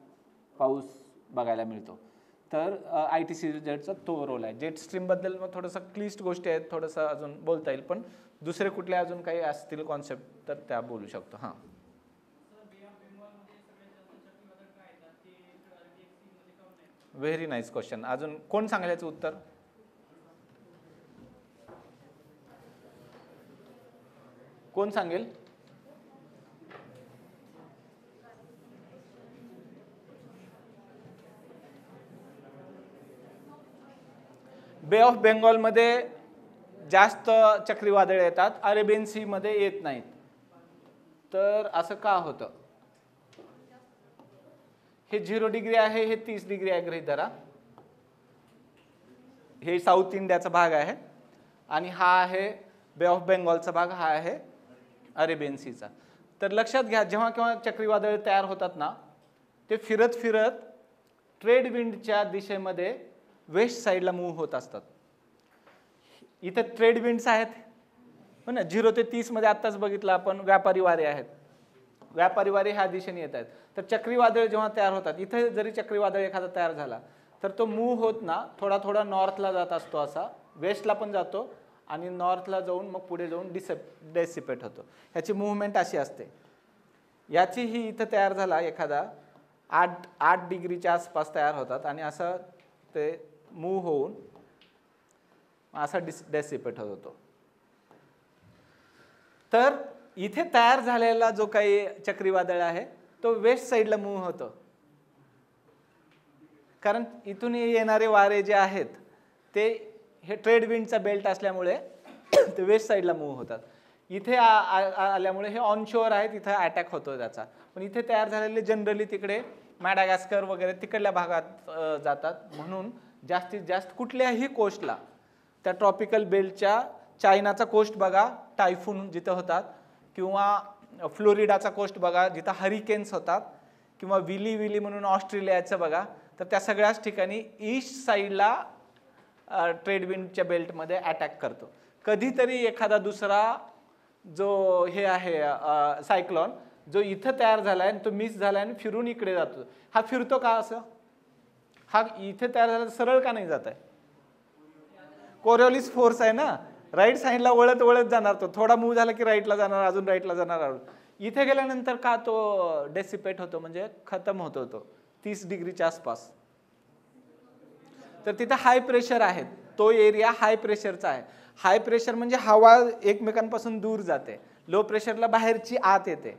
पाऊस बघायला मिळतो. तर ITCZचा तो रोल आहे. जेट स्ट्रीमबद्दल मग थोडंसं क्लिष्ट गोष्टी आहेत, थोडंसं अजून बोलता येईल, पण दुसरे कुठले अजून काही असतील कॉन्सेप्ट तर त्या बोलू शकतो. हां, व्हेरी नाईस क्वेश्चन. अजून कोण सांगेल याचं उत्तर? कोण सांगेल? बे ऑफ बेंगॉलमध्ये जास्त चक्रीवादळे येतात, अरेबियन सी मध्ये येत नाहीत. तर असं का होतं? हे 0 डिग्री आहे, हे 30 डिग्री आहे गृहीत धरा. हे साऊथ इंडियाचा भाग आहे आणि हा आहे बे ऑफ बेंगॉलचा भाग, हा आहे अरेबियन सीचा. तर लक्षात घ्या, जेव्हा केव्हा चक्रीवादळ तयार होतात ना, ते फिरत फिरत ट्रेड विंडच्या दिशेमध्ये वेस्ट साईडला मूव्ह होत असतात. इथे ट्रेड विंड्स आहेत हो ना, 0 ते 30 मध्ये आत्ताच बघितलं आपण, व्यापारी वारे आहेत. व्यापारी वारे ह्या दिशेने येत आहेत. तर चक्रीवादळ जेव्हा तयार होतात, इथे जरी चक्रीवादळ एखादा तयार झाला तर तो मूव्ह होत ना थोडा थोडा नॉर्थला जात असतो, असा वेस्टला पण जातो आणि नॉर्थला जाऊन मग पुढे जाऊन डेसिपेट होतो. ह्याची मूव्हमेंट अशी असते. याची ही इथं तयार झाला एखादा 8 डिग्रीच्या आसपास तयार होतात आणि असं ते मूव्ह होऊन असा डेसिपेट होत होतो. तर इथे तयार झालेला जो काही चक्रीवादळ आहे तो वेस्ट साईडला मूव्ह होतो, कारण इथून येणारे वारे जे आहेत ते हे ट्रेड विंडचा बेल्ट असल्यामुळे ते वेस्ट साईडला मूव्ह होतात. इथे आल्यामुळे हे ऑनशोअर आहे, तिथे अटॅक होतो त्याचा. पण इथे तयार झालेले जनरली तिकडे मॅडागास्कर वगैरे तिकडल्या भागात जातात. म्हणून जास्तीत जास्त कुठल्याही कोस्टला, त्या ट्रॉपिकल बेल्टच्या चायनाचा कोस्ट बघा टायफून जिथं होतात, किंवा फ्लोरिडाचा कोस्ट बघा जिथं हरिकेन्स होतात, किंवा विली म्हणून ऑस्ट्रेलियाचं बघा, तर त्या सगळ्याच ठिकाणी ईस्ट साईडला ट्रेड विंडच्या बेल्टमध्ये अटॅक करतो. कधीतरी एखादा दुसरा जो हे आहे सायक्लॉन जो इथं तयार झाला आहे तो मिस झाला आणि फिरून इकडे जातो. हा फिरतो का असं? हा इथे तयार झाला सरळ का नाही जात आहे? कोरिओलिस फोर्स आहे ना, राईट साईडला वळत वळत जाणार, तो थोडा मूव्ह झाला की राईटला जाणार, अजून राईटला जाणार. इथे गेल्यानंतर का तो डेसिपेट होतो, म्हणजे खतम होतो तो 30 डिग्रीच्या आसपास. तर तिथं हाय प्रेशर आहे, तो एरिया हाय प्रेशरचा आहे. हाय प्रेशर म्हणजे हवा एकमेकांपासून दूर जाते, लो प्रेशरला बाहेरची आत येते.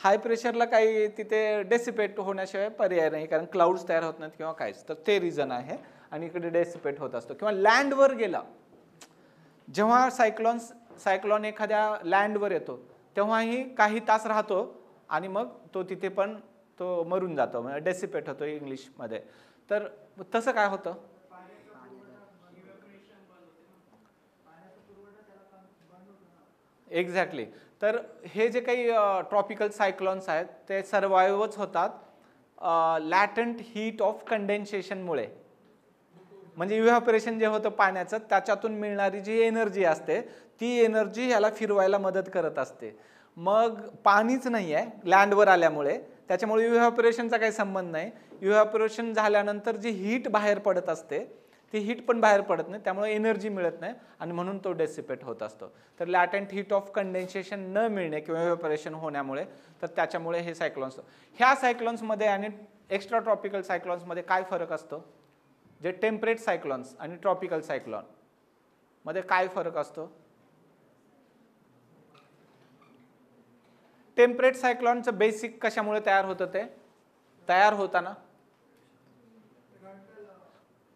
हाय प्रेशरला काही तिथे डेसिपेट होण्याशिवाय पर्याय नाही, कारण क्लाउड्स तयार होत नाहीत किंवा काहीच. तर ते रिझन आहे आणि इकडे डेसिपेट होत असतो. किंवा लँडवर गेला, जेव्हा सायक्लॉन एखाद्या लँडवर येतो तेव्हाही काही तास राहतो आणि मग तो तिथे पण तो मरून जातो, म्हणजे डेसिपेट होतो इंग्लिशमध्ये. तर तसं काय होतं? एक्झॅक्टली. तर हे जे काही ट्रॉपिकल सायक्लॉन्स आहेत ते सर्वाइव्हच होतात लॅटंट हीट ऑफ कंडेन्सेशनमुळे. म्हणजे इव्हॅपोरेशन जे होतं पाण्याचं, त्याच्यातून मिळणारी जी एनर्जी असते ती एनर्जी ह्याला फिरवायला मदत करत असते. मग पाणीच नाही आहे लँडवर आल्यामुळे, त्याच्यामुळे इव्हॅपोरेशनचा काही संबंध नाही. इव्हॅपोरेशन झाल्यानंतर जी हीट बाहेर पडत असते ती हीट पण बाहेर पडत नाही, त्यामुळे एनर्जी मिळत नाही आणि म्हणून तो डेसिपेट होत असतो. तर लॅटंट हीट ऑफ कंडेन्सेशन न मिळणे किंवा इव्हॅपोरेशन होण्यामुळे, तर त्याच्यामुळे हे सायक्लॉन्स. ह्या सायक्लॉन्समध्ये आणि एक्स्ट्रा ट्रॉपिकल सायक्लॉन्समध्ये काय फरक असतो? जे टेम्परेट सायक्लॉन्स आणि ट्रॉपिकल सायक्लॉन मध्ये काय फरक असतो? टेम्परेट सायक्लॉनचं बेसिक कशामुळे तयार होतं? ते तयार होताना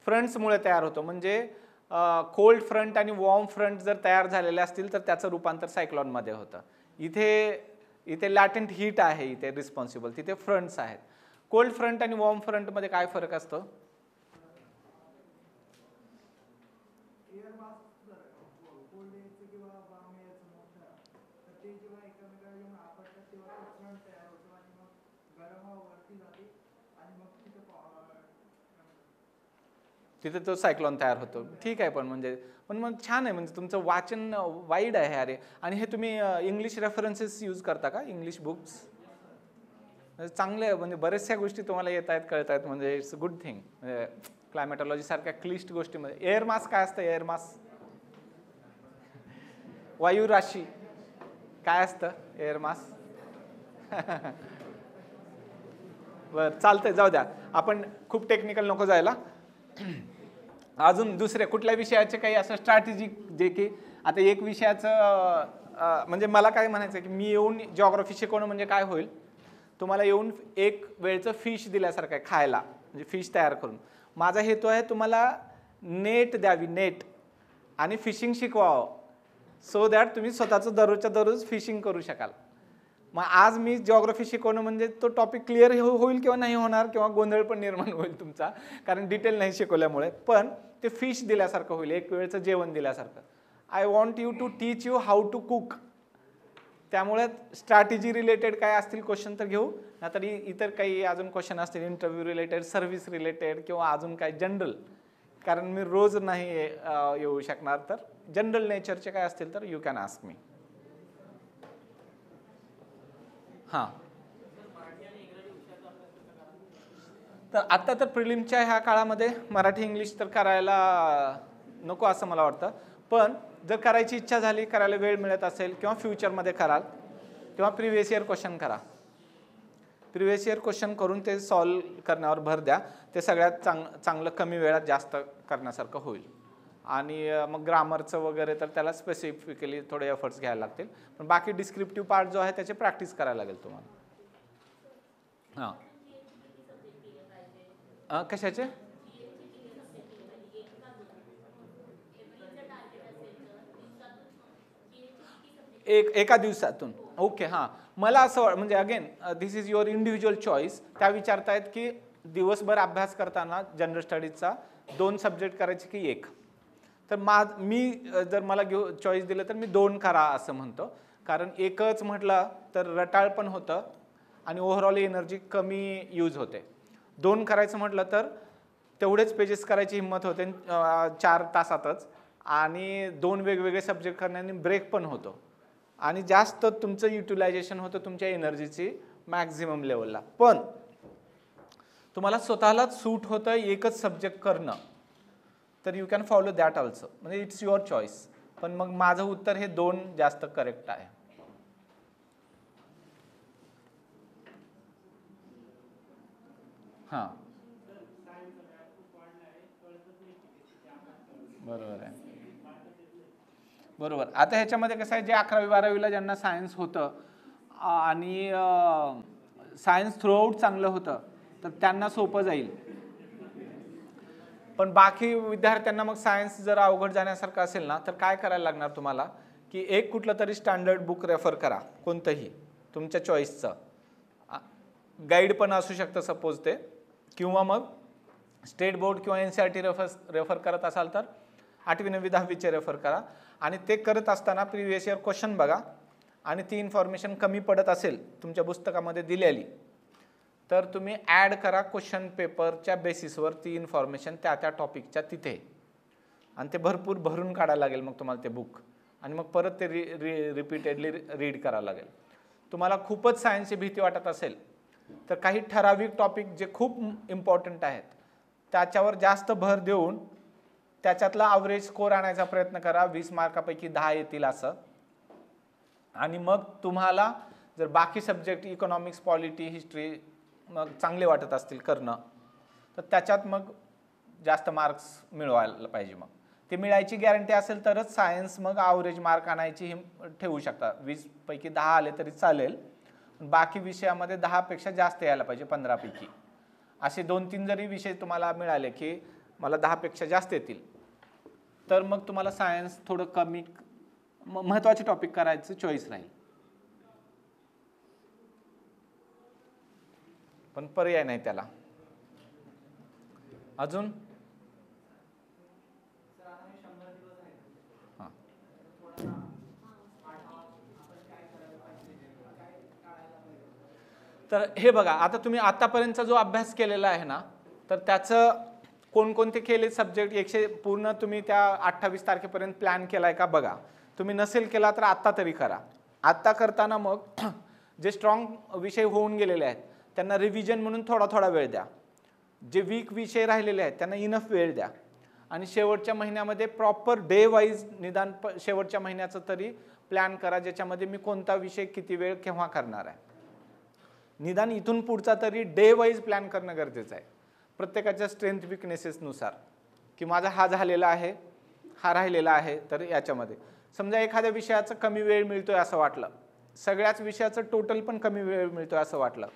फ्रंट्समुळे तयार होतं. म्हणजे कोल्ड फ्रंट आणि वॉर्म फ्रंट जर तयार झालेले असतील तर त्याचं रूपांतर सायक्लॉनमध्ये होतं. इथे लॅटेंट हीट आहे, इथे रिस्पॉन्सिबल, तिथे फ्रंट्स आहेत. कोल्ड फ्रंट आणि वॉर्म फ्रंटमध्ये काय फरक असतो? तिथे तो सायक्लॉन तयार होतो. ठीक आहे, पण मग छान आहे, म्हणजे तुमचं वाचन वाईड आहे. अरे, आणि हे तुम्ही इंग्लिश रेफरन्सेस यूज करता का, इंग्लिश बुक्स? चांगले आहे, म्हणजे बऱ्याचशा गोष्टी तुम्हाला येत आहेत, कळत आहेत, म्हणजे इट्स अ गुड थिंग. म्हणजे क्लायमेटॉलॉजी सारख्या क्लिष्ट गोष्टीमध्ये एअर मास काय असतं? एअर मास, वायू राशी काय असतं? Air mass. बरं, चालतंय, जाऊ द्या, आपण खूप टेक्निकल नको जायला. अजून दुसऱ्या कुठल्या विषयाचे काही असं स्ट्रॅटेजिक, जे की आता एक विषयाचं म्हणजे मला काय म्हणायचं की मी येऊन जिओग्राफी शिकवणं म्हणजे काय होईल, तुम्हाला येऊन एक वेळचं फिश दिल्यासारखं आहे खायला, म्हणजे फिश तयार करून. माझा हेतू आहे तुम्हाला नेट द्यावी, नेट, आणि फिशिंग शिकवावं, सो दॅट तुम्ही स्वतःचं दररोजच्या दररोज फिशिंग करू शकाल. मग आज मी जिओग्राफी शिकवणं म्हणजे तो टॉपिक क्लिअर होईल किंवा नाही होणार, किंवा गोंधळ पण निर्माण होईल तुमचा, कारण डिटेल नाही शिकवल्यामुळे, पण ते फिश दिल्यासारखं होईल, एक वेळचं जेवण दिल्यासारखं. I want you to teach you how to cook. त्यामुळे स्ट्रॅटेजी रिलेटेड काय असतील क्वेश्चन तर घेऊ, नाहीतर इतर काही अजून क्वेश्चन असतील इंटरव्ह्यू रिलेटेड, सर्व्हिस रिलेटेड, किंवा अजून काय जनरल, कारण मी रोज नाही येऊ शकणार, तर जनरल नेचरचे काय असतील तर यू कॅन आस्क मी. हां, तर आता तर प्रिलिमच्या ह्या काळामध्ये मराठी इंग्लिश तर करायला नको असं मला वाटतं, पण जर करायची इच्छा झाली, करायला वेळ मिळत असेल, किंवा फ्युचरमध्ये कराल, तेव्हा प्रिव्हियस इयर क्वेश्चन करा. प्रिव्हियस इयर क्वेश्चन करून ते सॉल्व करण्यावर भर द्या. ते सगळ्यात चांगलं कमी वेळात जास्त करण्यासारखं होईल. आणि मग ग्रामरचं वगैरे तर त्याला स्पेसिफिकली थोडे एफर्ट्स घ्यायला लागतील, पण बाकी डिस्क्रिप्टिव्ह पार्ट जो आहे त्याची प्रॅक्टिस करायला लागेल तुम्हाला. हां, कशाचे? एका दिवसातून? ओके, हां. मला असं म्हणजे again this is your individual choice. त्या विचारतायत की दिवसभर अभ्यास करताना जनरल स्टडीजचा 2 सब्जेक्ट करायचे की 1. तर मी जर मला चॉईस दिलं तर मी 2 करा असं म्हणतो, कारण एकच म्हटलं तर रटाळ पण होतं आणि ओव्हरऑल एनर्जी कमी यूज होते. 2 करायचं म्हटलं तर तेवढेच पेजेस करायची हिंमत होते 4 तासातच, आणि 2 वेगवेगळे सब्जेक्ट करण्याने ब्रेक पण होतो, आणि जास्त तुमचं युटिलायझेशन होतं तुमच्या एनर्जीची मॅक्झिमम लेवलला. पण तुम्हाला स्वतःलाच सूट होतं एकच सब्जेक्ट करणं, तर you can follow that also, म्हणजे इट्स युअर चॉईस. पण मग माझं उत्तर हे 2 जास्त करेक्ट आहे. हां, बरोबर आहे, बरोबर. आता ह्याच्यामध्ये कसं आहे, जे 11वी-12वीला ज्यांना सायन्स होतं आणि सायन्स थ्रूआउट चांगलं होतं, तर त्यांना सोपं जाईल. पण बाकी विद्यार्थ्यांना मग सायन्स जर अवघड जाण्यासारखं असेल ना, तर काय करायला लागणार तुम्हाला, की एक कुठलं तरी स्टँडर्ड बुक रेफर करा, कोणतंही तुमच्या चॉईसचं. गाईड पण असू शकतं सपोज ते, किंवा मग स्टेट बोर्ड किंवा NCERT रेफर करत असाल तर 8वी 9वी 10वीचे रेफर करा. आणि ते करत असताना प्रिव्हियस इयर क्वेश्चन बघा, आणि ती इन्फॉर्मेशन कमी पडत असेल तुमच्या पुस्तकामध्ये दिलेली, तर तुम्ही ॲड करा क्वेश्चन पेपरच्या बेसिसवर ती इन्फॉर्मेशन त्या टॉपिकच्या तिथे, आणि ते भरपूर भरून काढायला लागेल मग तुम्हाला ते बुक, आणि मग परत ते रिपीटेडली रीड करावं लागेल. तुम्हाला खूपच सायन्सची भीती वाटत असेल तर काही ठराविक टॉपिक जे खूप इम्पॉर्टंट आहेत त्याच्यावर जास्त भर देऊन त्याच्यातला ॲव्हरेज स्कोर आणायचा प्रयत्न करा, 20 मार्कापैकी 10 येतील असं. आणि मग तुम्हाला जर बाकी सब्जेक्ट इकॉनॉमिक्स, पॉलिटी, हिस्ट्री मग चांगले वाटत असतील करणं, तर त्याच्यात मग जास्त मार्क्स मिळवायला पाहिजे. मग ते मिळायची गॅरंटी असेल तरच सायन्स मग ॲव्हरेज मार्क आणायची ठेवू शकता. 20 पैकी 10 आले तरी चालेल, बाकी विषयामध्ये 10 पेक्षा जास्त यायला पाहिजे, 15 पैकी. असे 2-3 जरी विषय तुम्हाला मिळाले की मला 10 पेक्षा जास्त येतील, तर मग तुम्हाला सायन्स थोडं कमी महत्त्वाचे टॉपिक करायचं चॉईस राहील, पण पर्याय नाही त्याला. अजून तर हे बघा, आता तुम्ही आतापर्यंतचा जो अभ्यास केलेला आहे ना, तर त्याचं कोणकोणते केले सब्जेक्ट पूर्ण तुम्ही त्या 28 तारखेपर्यंत प्लॅन केलाय का बघा. तुम्ही नसेल केला तर आत्ता तरी करा. आत्ता करताना मग जे स्ट्रॉंग विषय होऊन गेलेले आहेत त्यांना रिव्हिजन म्हणून थोडा थोडा वेळ द्या. जे वीक विषय राहिलेले आहेत त्यांना इनफ वेळ द्या. आणि शेवटच्या महिन्यामध्ये प्रॉपर डे वाईज निदान शेवटच्या महिन्याचं तरी प्लॅन करा, ज्याच्यामध्ये मी कोणता विषय किती वेळ केव्हा करणार आहे. निदान इथून पुढचा तरी डे वाईज प्लॅन करणं गरजेचं आहे, प्रत्येकाच्या स्ट्रेंथ विकनेसेसनुसार, की माझा हा झालेला आहे, हा राहिलेला आहे. तर याच्यामध्ये समजा एखाद्या विषयाचं कमी वेळ मिळतोय असं वाटलं, सगळ्याच विषयाचं टोटल पण कमी वेळ मिळतोय असं वाटलं,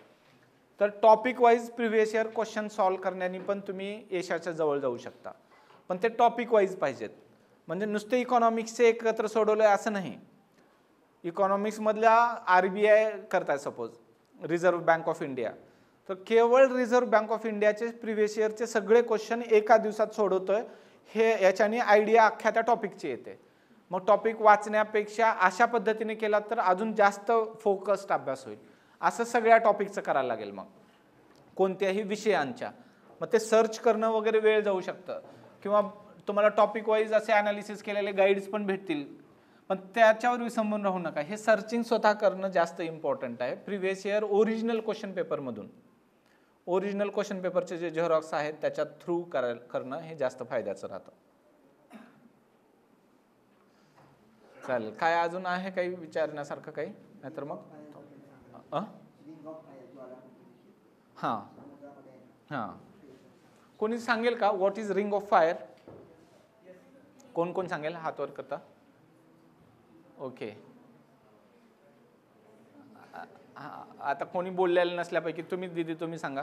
तर topic wise previous year question solve करण्याने पण तुम्ही यशाच्या जवळ जाऊ शकता. पण ते टॉपिक वाईज पाहिजेत. म्हणजे नुसते इकॉनॉमिक्सचे एकत्र सोडवलंय असं नाही. इकॉनॉमिक्समधल्या RBI करताय suppose, reserve bank of India, तर केवळ रिझर्व्ह बँक ऑफ इंडियाचे प्रिव्हियस इयरचे सगळे क्वेश्चन एका दिवसात सोडवतोय, हे याच्याने आयडिया अख्ख्या त्या टॉपिकची येते. मग टॉपिक वाचण्यापेक्षा अशा पद्धतीने केला तर अजून जास्त फोकस्ड अभ्यास होईल. असं सगळ्या टॉपिकचं करायला लागेल मग कोणत्याही विषयांच्या. मग ते सर्च करणं वगैरे वेळ जाऊ शकतं, किंवा तुम्हाला टॉपिक वाईज असे ॲनालिसिस केलेले गाईड्स पण भेटतील, पण त्याच्यावर विसंबून राहू नका. हे सर्चिंग स्वतः करणं जास्त इम्पॉर्टंट आहे. प्रिव्हियस इयर ओरिजिनल क्वेश्चन पेपरमधून, ओरिजिनल क्वेश्चन पेपरचे जे झेरॉक्स आहेत त्याच्या थ्रू करणं हे जास्त फायद्याचं राहतं. चालेल. काय अजून आहे काही विचारण्यासारखं काही? नाहीतर मग हां हां, कोणी सांगेल का what is ring of fire? कोण कोण सांगेल? हात वर करता. ओके, आता कोणी बोललेलं नसल्यापैकी तुम्ही दीदी तुम्ही सांगा.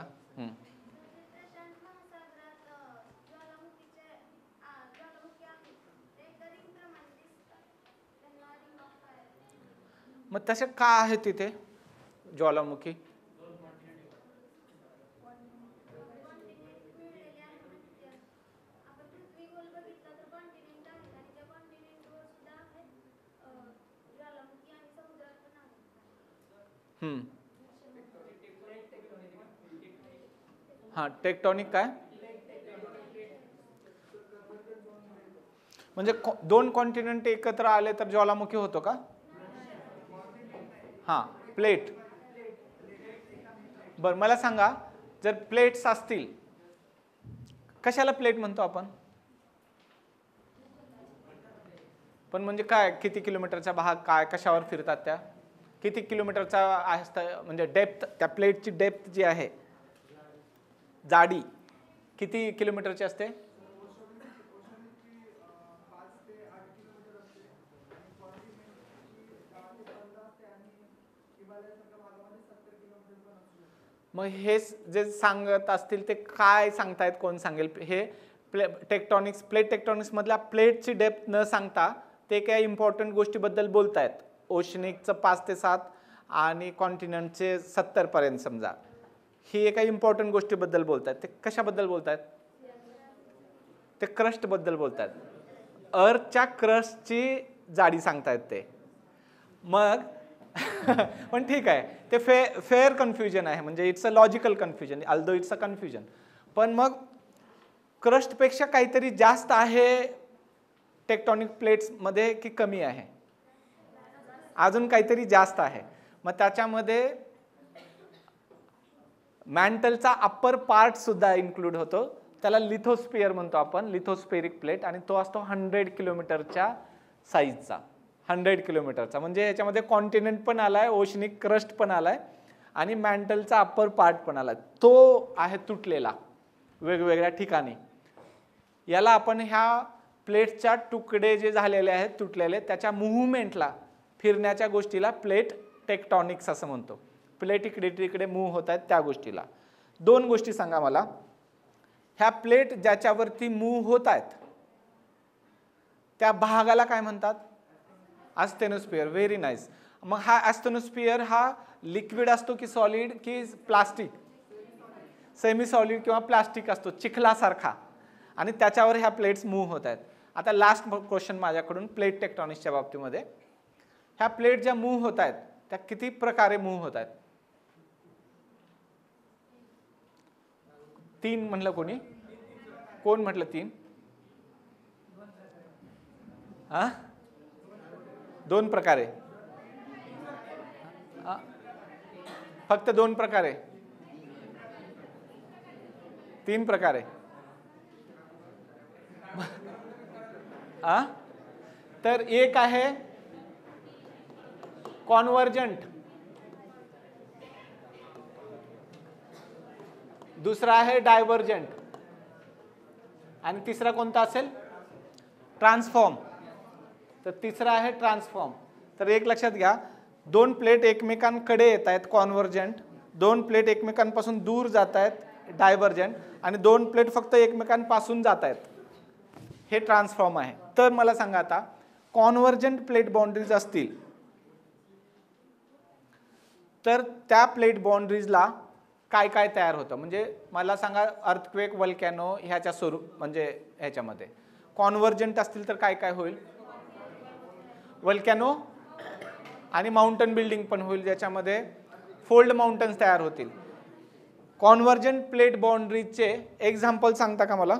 मग तसे का आहे तिथे ज्वालामुखी? हां, टेक्टॉनिक काय म्हणजे दोन कॉन्टिनेंट एकत्र आले तर ज्वालामुखी होतो का? हां, प्लेट. बरं, मला सांगा, जर प्लेट्स असतील, कशाला प्लेट म्हणतो आपण? पण म्हणजे काय, किती किलोमीटरचा भाग, काय कशावर फिरतात त्या, किती किलोमीटरचा आहे म्हणजे डेप्थ, त्या प्लेटची डेप्थ जी आहे, जाडी किती किलोमीटरची असते? मग हे जे सांगत असतील ते काय सांगतायत, कोण सांगेल? हे टेक्टॉनिक्स, प्लेट टेक्टॉनिक्स मधल्या प्लेटची डेप्थ न सांगता ते काही इम्पॉर्टंट गोष्टीबद्दल बोलतायत. ओशनिकचं 5 ते 7 आणि कॉन्टिनेंटचे 70 पर्यंत समजा, ही एका इम्पॉर्टंट गोष्टीबद्दल बोलतायत. ते कशाबद्दल बोलतायत? ते क्रस्ट बद्दल बोलतायत. अर्थच्या क्रस्टची जाडी सांगतायत ते. मग पण ठीक आहे, ते फेअर कन्फ्युजन आहे, म्हणजे it's a logical confusion, although it's a confusion. पण मग क्रस्टपेक्षा काहीतरी जास्त आहे टेक्टॉनिक प्लेट्स मध्ये की कमी आहे? अजून काहीतरी जास्त आहे. मग त्याच्यामध्ये मॅन्टलचा अप्पर पार्ट सुद्धा इन्क्लूड होतो, त्याला लिथोस्फिअर म्हणतो आपण, लिथोस्फेरिक प्लेट, आणि तो असतो 100 किलोमीटरच्या साईजचा. 100 किलोमीटरचा म्हणजे याच्यामध्ये कॉन्टिनेंट पण आलाय, ओशनिक क्रस्ट पण आलाय, आणि मॅन्टलचा अप्पर पार्ट पण आलाय. तो आहे तुटलेला वेगवेगळ्या ठिकाणी. याला आपण ह्या प्लेटच्या तुकडे जे झालेले आहेत तुटलेले, त्याच्या मुव्हमेंटला, फिरण्याच्या गोष्टीला प्लेट टेक्टॉनिक्स असं म्हणतो. प्लेट इकडे तिकडे मूव्ह होत आहेत त्या गोष्टीला. 2 गोष्टी सांगा मला, ह्या प्लेट ज्याच्यावरती मूव्ह होत आहेत त्या भागाला काय म्हणतात? अस्थेनोस्फिअर. Very nice. मग हा अस्थेनोस्फिअर हा लिक्विड असतो की सॉलिड की प्लास्टिक? सेमी सॉलिड किंवा प्लास्टिक असतो, चिखलासारखा, आणि त्याच्यावर ह्या प्लेट्स मूव्ह होत आहेत. आता लास्ट क्वेश्चन माझ्याकडून प्लेट टेक्टॉनिक्सच्या बाबतीमध्ये. ह्या प्लेट ज्या मूव्ह होत आहेत त्या किती प्रकारे मूव्ह होत आहेत? 3 म्हणलं कोणी? कोण म्हटलं 3? 2 प्रकारे? फक्त 2 प्रकारे? 3 प्रकारे? तर एक आहे कॉन्व्हर्जंट, दुसरा आहे डायव्हर्जंट, आणि तिसरा कोणता असेल? ट्रान्सफॉर्म. तर तिसरा आहे ट्रान्सफॉर्म. तर एक लक्षात घ्या, 2 प्लेट एकमेकांकडे येत आहेत कॉन्व्हर्जंट, 2 प्लेट एकमेकांपासून दूर जात आहेत डायव्हर्जंट, आणि 2 प्लेट फक्त एकमेकांपासून जात आहेत, हे ट्रान्सफॉर्म आहे. तर मला सांगा आता, कॉन्व्हर्जंट प्लेट बाउंड्रीज असतील तर त्या प्लेट बाउंड्रीजला काय काय तयार होतं? म्हणजे मला सांगा, अर्थक्वेक, वल्कॅनो ह्याच्या स्वरूप म्हणजे ह्याच्यामध्ये कॉन्व्हर्जंट असतील तर काय काय होईल? वल्कॅनो आणि माउंटन बिल्डिंग पण होईल, ज्याच्यामध्ये फोल्ड माउंटन्स तयार होतील. कॉन्व्हर्जंट प्लेट बाउंड्रीजचे एक्झाम्पल सांगता का मला?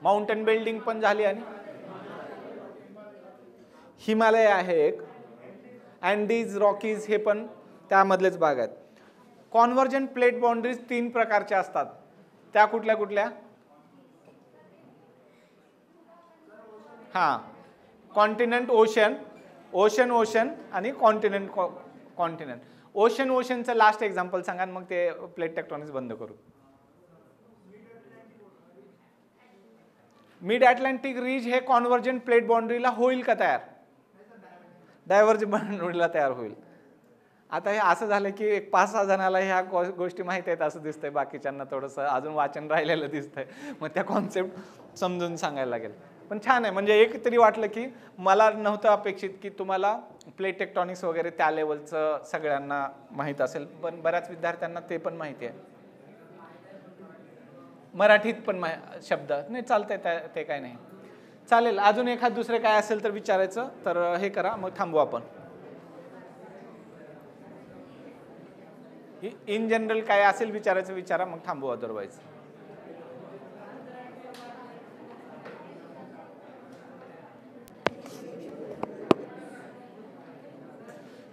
माउंटन बिल्डिंग पण झाली, आणि हिमालय आहे एक, अँडीज, रॉकीज हे पण त्यामधलेच भाग आहेत. कॉन्व्हर्जंट प्लेट बाउंड्रीज 3 प्रकारच्या असतात. त्या कुठल्या कुठल्या? कॉन्टिनेंट ओशन, ओशन ओशन आणि कॉन्टिनेंट कॉन्टिनेंट. ओशन ओशनचं लास्ट एक्झाम्पल सांगा, मग ते प्लेट टेक्टॉनिक्स बंद करू. मिड अटलांटिक रिज हे कॉन्व्हर्जंट प्लेट बाउंड्रीला होईल का तयार? डायव्हर्जंट बाउंड्रीला तयार होईल. आता हे असं झालं की एक 5-6 जणाला ह्या गोष्टी माहिती आहेत असं दिसतंय, बाकीच्यांना थोडंसं अजून वाचन राहिलेलं दिसतंय. मग त्या कॉन्सेप्ट समजून सांगायला लागेल. पण छान आहे, म्हणजे एक तरी वाटलं की मला नव्हतं अपेक्षित की तुम्हाला प्लेट टेक्टॉनिक्स वगैरे त्या लेवलचं सगळ्यांना माहीत असेल, पण बऱ्याच विद्यार्थ्यांना ते पण माहिती आहे. मराठीत पण शब्द नाही चालतंय, ते काय नाही. चालेल, अजून एखाद दुसरे काय असेल तर विचारायचं, तर हे करा, मग थांबू आपण. इन जनरल काय असेल विचारायचं विचारा, मग थांबू अदरवाईज.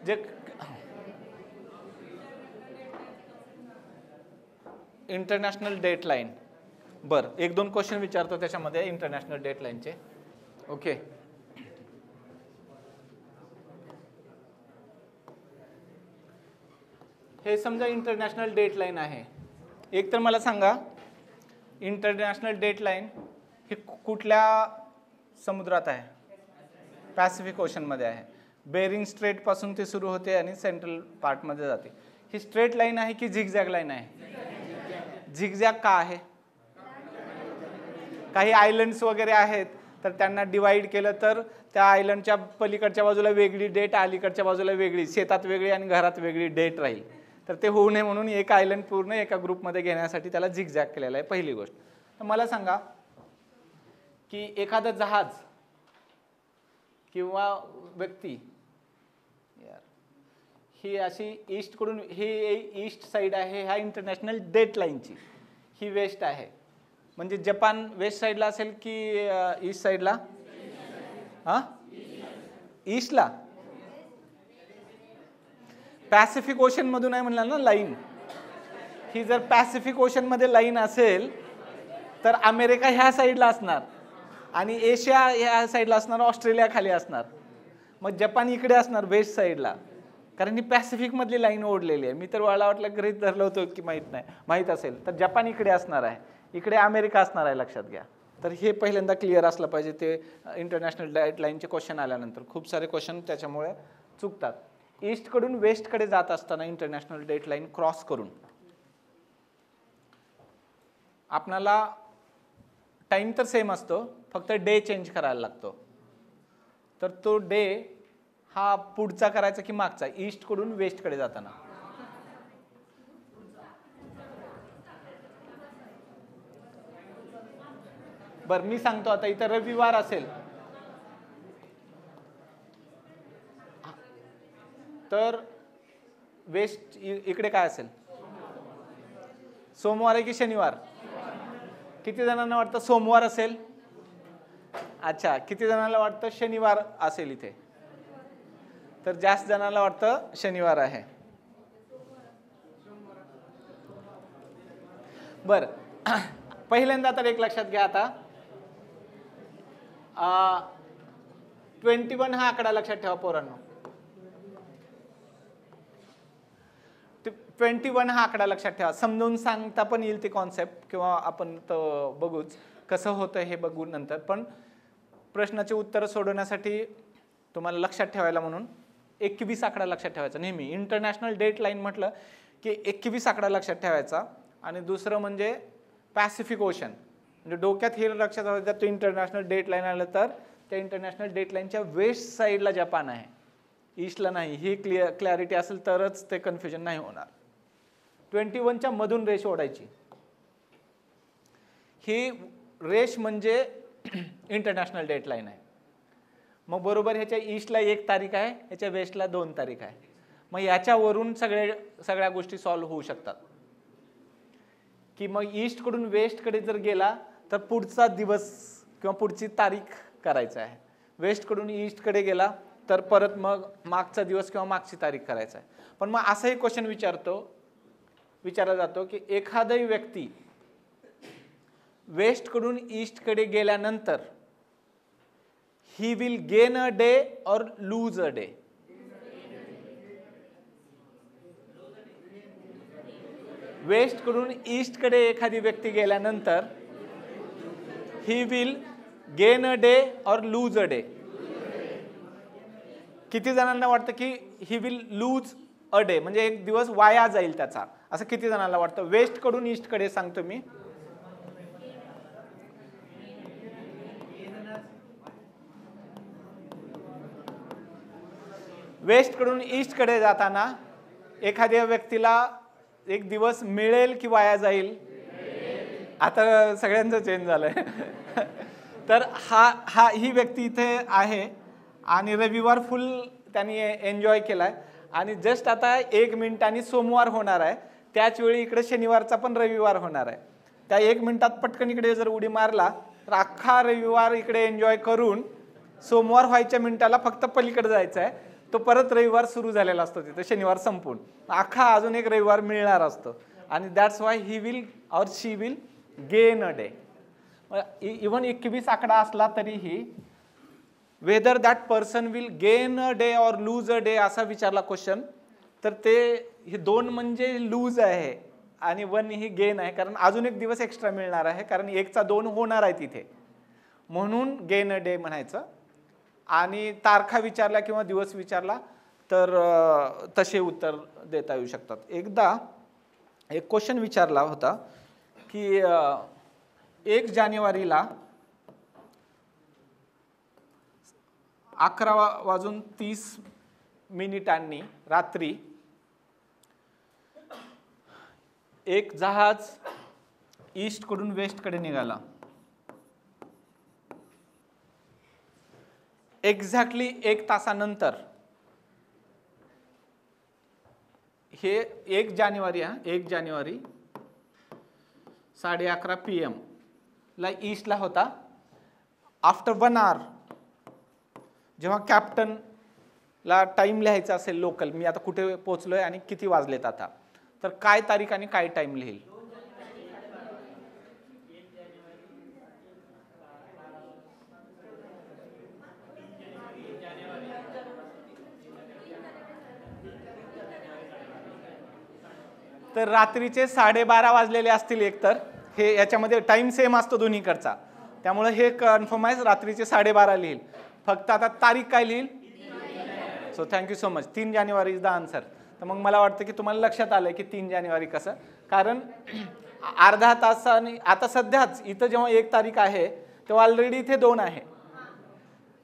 जे इंटरनॅशनल डेटलाईन, बरं 1-2 क्वेश्चन विचारतो त्याच्यामध्ये इंटरनॅशनल डेटलाईनचे. ओके, हे समजा इंटरनॅशनल डेटलाईन आहे. एक तर मला सांगा, इंटरनॅशनल डेटलाईन हे कुठल्या समुद्रात आहे? पॅसिफिक ओशनमध्ये आहे. बेरिंग स्ट्रेट पासून ते सुरू होते आणि सेंट्रल पार्टमध्ये जाते. ही स्ट्रेट लाईन आहे की झिगझॅग लाईन आहे? झिगझॅग का आहे? काही आयलंड्स वगैरे आहेत तर त्यांना डिवाइड केलं तर त्या आयलंडच्या पलीकडच्या बाजूला वेगळी डेट, अलीकडच्या बाजूला वेगळी, शेतात वेगळी आणि घरात वेगळी डेट राहील. तर ते होऊ नये म्हणून एक आयलंड पूर्ण एका ग्रुपमध्ये घेण्यासाठी त्याला झिगझॅग केलेलं आहे, पहिली गोष्ट. तर मला सांगा की एखादं जहाज किंवा व्यक्ती, ही अशी ईस्टकडून, ही ईस्ट साईड आहे ह्या इंटरनॅशनल डेट लाईनची, ही वेस्ट आहे. म्हणजे जपान वेस्ट साईडला असेल की ईस्ट साईडला? ईस्टला. पॅसिफिक ओशन मधून आहे म्हणला ना लाईन. ही जर पॅसिफिक ओशन मध्ये लाईन असेल तर अमेरिका ह्या साईडला असणार आणि एशिया ह्या साईडला असणार, ऑस्ट्रेलिया खाली असणार. मग जपान इकडे असणार वेस्ट साईडला, कारण ही पॅसिफिक मधली लाईन ओढलेली आहे. मी तर मला वाटलं गृहीत धरलं होतं की माहीत असेल. तर जपान इकडे असणार आहे, इकडे अमेरिका असणार आहे, लक्षात घ्या. तर हे पहिल्यांदा क्लिअर असलं पाहिजे. ते इंटरनॅशनल डेटलाईनचे क्वेश्चन आल्यानंतर खूप सारे क्वेश्चन त्याच्यामुळे चुकतात. ईस्टकडून वेस्टकडे जात असताना इंटरनॅशनल डेटलाईन क्रॉस करून आपणाला टाइम तर सेम असतो, फक्त डे चेंज करायला लागतो. तर तो डे हा पुढचा करायचा की मागचा, ईस्ट कडून वेस्ट कडे जाताना? बरं मी सांगतो, आता इथं रविवार असेल तर वेस्ट इकडे काय असेल? सोमवार आहे की शनिवार? किती जणांना वाटतं सोमवार असेल? अच्छा, किती जणांना वाटतं शनिवार असेल इथे? तर जास्त जणांना वाटतं शनिवार आहे. बर पहिल्यांदा तर एक लक्षात घ्या, आता 21 हा आकडा लक्षात ठेवा पोरांनो. 21 हा आकडा लक्षात ठेवा. समजून सांगता पण येईल ते कॉन्सेप्ट, किंवा आपण तो बघूच कसं होतं हे बघू नंतर. पण प्रश्नाचे उत्तर सोडवण्यासाठी तुम्हाला लक्षात ठेवायला म्हणून 21 आकडा लक्षात ठेवायचा नेहमी. इंटरनॅशनल डेट लाईन म्हटलं की 21 आकडा लक्षात ठेवायचा. आणि दुसरं म्हणजे पॅसिफिक ओशन, म्हणजे डोक्यात हे लक्षात ठेवायचं, इंटरनॅशनल डेट लाईन आलं तर त्या इंटरनॅशनल डेट लाईनच्या वेस्ट साईडला जपान आहे, ईस्टला नाही. ही क्लॅरिटी असेल तरच ते कन्फ्युजन नाही होणार. 21च्या मधून रेष ओढायची. ही रेष म्हणजे इंटरनॅशनल डेट लाईन आहे. मग बरोबर ह्याच्या ईस्टला 1 तारीख आहे, ह्याच्या वेस्टला 2 तारीख आहे. मग याच्यावरून सगळ्या गोष्टी सॉल्व्ह होऊ शकतात. की मग ईस्ट कडून वेस्ट कडे जर गेला तर पुढचा दिवस किंवा पुढची तारीख करायचं आहे. वेस्ट कडून ईस्ट कडे गेला तर परत मग मागचा दिवस किंवा मागची तारीख करायचा आहे. पण मग असाही क्वेश्चन विचारला जातो की एखादी व्यक्ती वेस्ट कडून ईस्ट कडे गेल्यानंतर he will gain a day or lose a day? Waste कडून ईस्ट कडे एखादी व्यक्ती गेल्यानंतर he will gain a day or lose a day? किती जणांना वाटतं की he will lose a day म्हणजे एक दिवस वाया जाईल त्याचा, असं किती जणांना वाटतं? वेस्ट कडून ईस्ट कडे सांगतो मी. वेस्ट कडून ईस्ट कडे जाताना एखाद्या व्यक्तीला एक दिवस मिळेल की वाया जाईल? आता सगळ्यांचं चेंज झालंय. तर ही व्यक्ती इथे आहे आणि रविवार फुल त्यांनी एन्जॉय केलाय आणि जस्ट आता 1 मिनिटांनी सोमवार होणार आहे. त्याच वेळी इकडे शनिवारचा पण रविवार होणार आहे. त्या 1 मिनिटात पटकन इकडे जर उडी मारला तर अख्खा रविवार इकडे एन्जॉय करून सोमवार व्हायच्या मिनिटाला फक्त पलीकडे जायचं आहे. तो परत रविवार सुरू झालेला असतो, तिथे शनिवार संपून अख्खा अजून एक रविवार मिळणार असतो. आणि that's why he will or she will gain a day. Even 21 आकडा असला तरीही whether that person will gain a day or lose a day असा विचारला क्वेश्चन, तर ते हे 2 म्हणजे लूज आहे आणि 1 ही गेन आहे, कारण अजून एक दिवस एक्स्ट्रा मिळणार आहे, कारण 1चा 2 होणार आहे तिथे, म्हणून गेन अ डे म्हणायचं. आणि तारखा विचारला किंवा दिवस विचारला तर तसे उत्तर देता येऊ शकतात. एकदा एक क्वेश्चन विचारला होता की 1 जानेवारीला 11:30 रात्री एक जहाज ईस्ट कडून वेस्ट कडे निघाला. एक्झॅक्टली 1 तासानंतर हे 1 जानेवारी 11:30 PM ला ईस्टला होता. आफ्टर 1 आवर जेव्हा कॅप्टनला टाइम लिहायचा असेल लोकल, मी आता कुठे पोहोचलोय आणि किती वाजलेत आता, तर काय तारीख आणि काय टाइम लिहिल? तर रात्रीचे 12:30 वाजलेले असतील एकतर. हे याच्यामध्ये टाइम सेम असतो दोन्हीकडचा, त्यामुळे हे कन्फर्म आहे, रात्रीचे 12:30 लिहिल. फक्त आता तारीख काय लिहिल? So thank you so much. 3 January is the answer. तर मग मला वाटतं की तुम्हाला लक्षात आलंय की 3 जानेवारी कसं, कारण अर्धा तासाने आता सध्याच इथं जेव्हा 1 तारीख आहे तो ऑलरेडी इथे 2 आहे.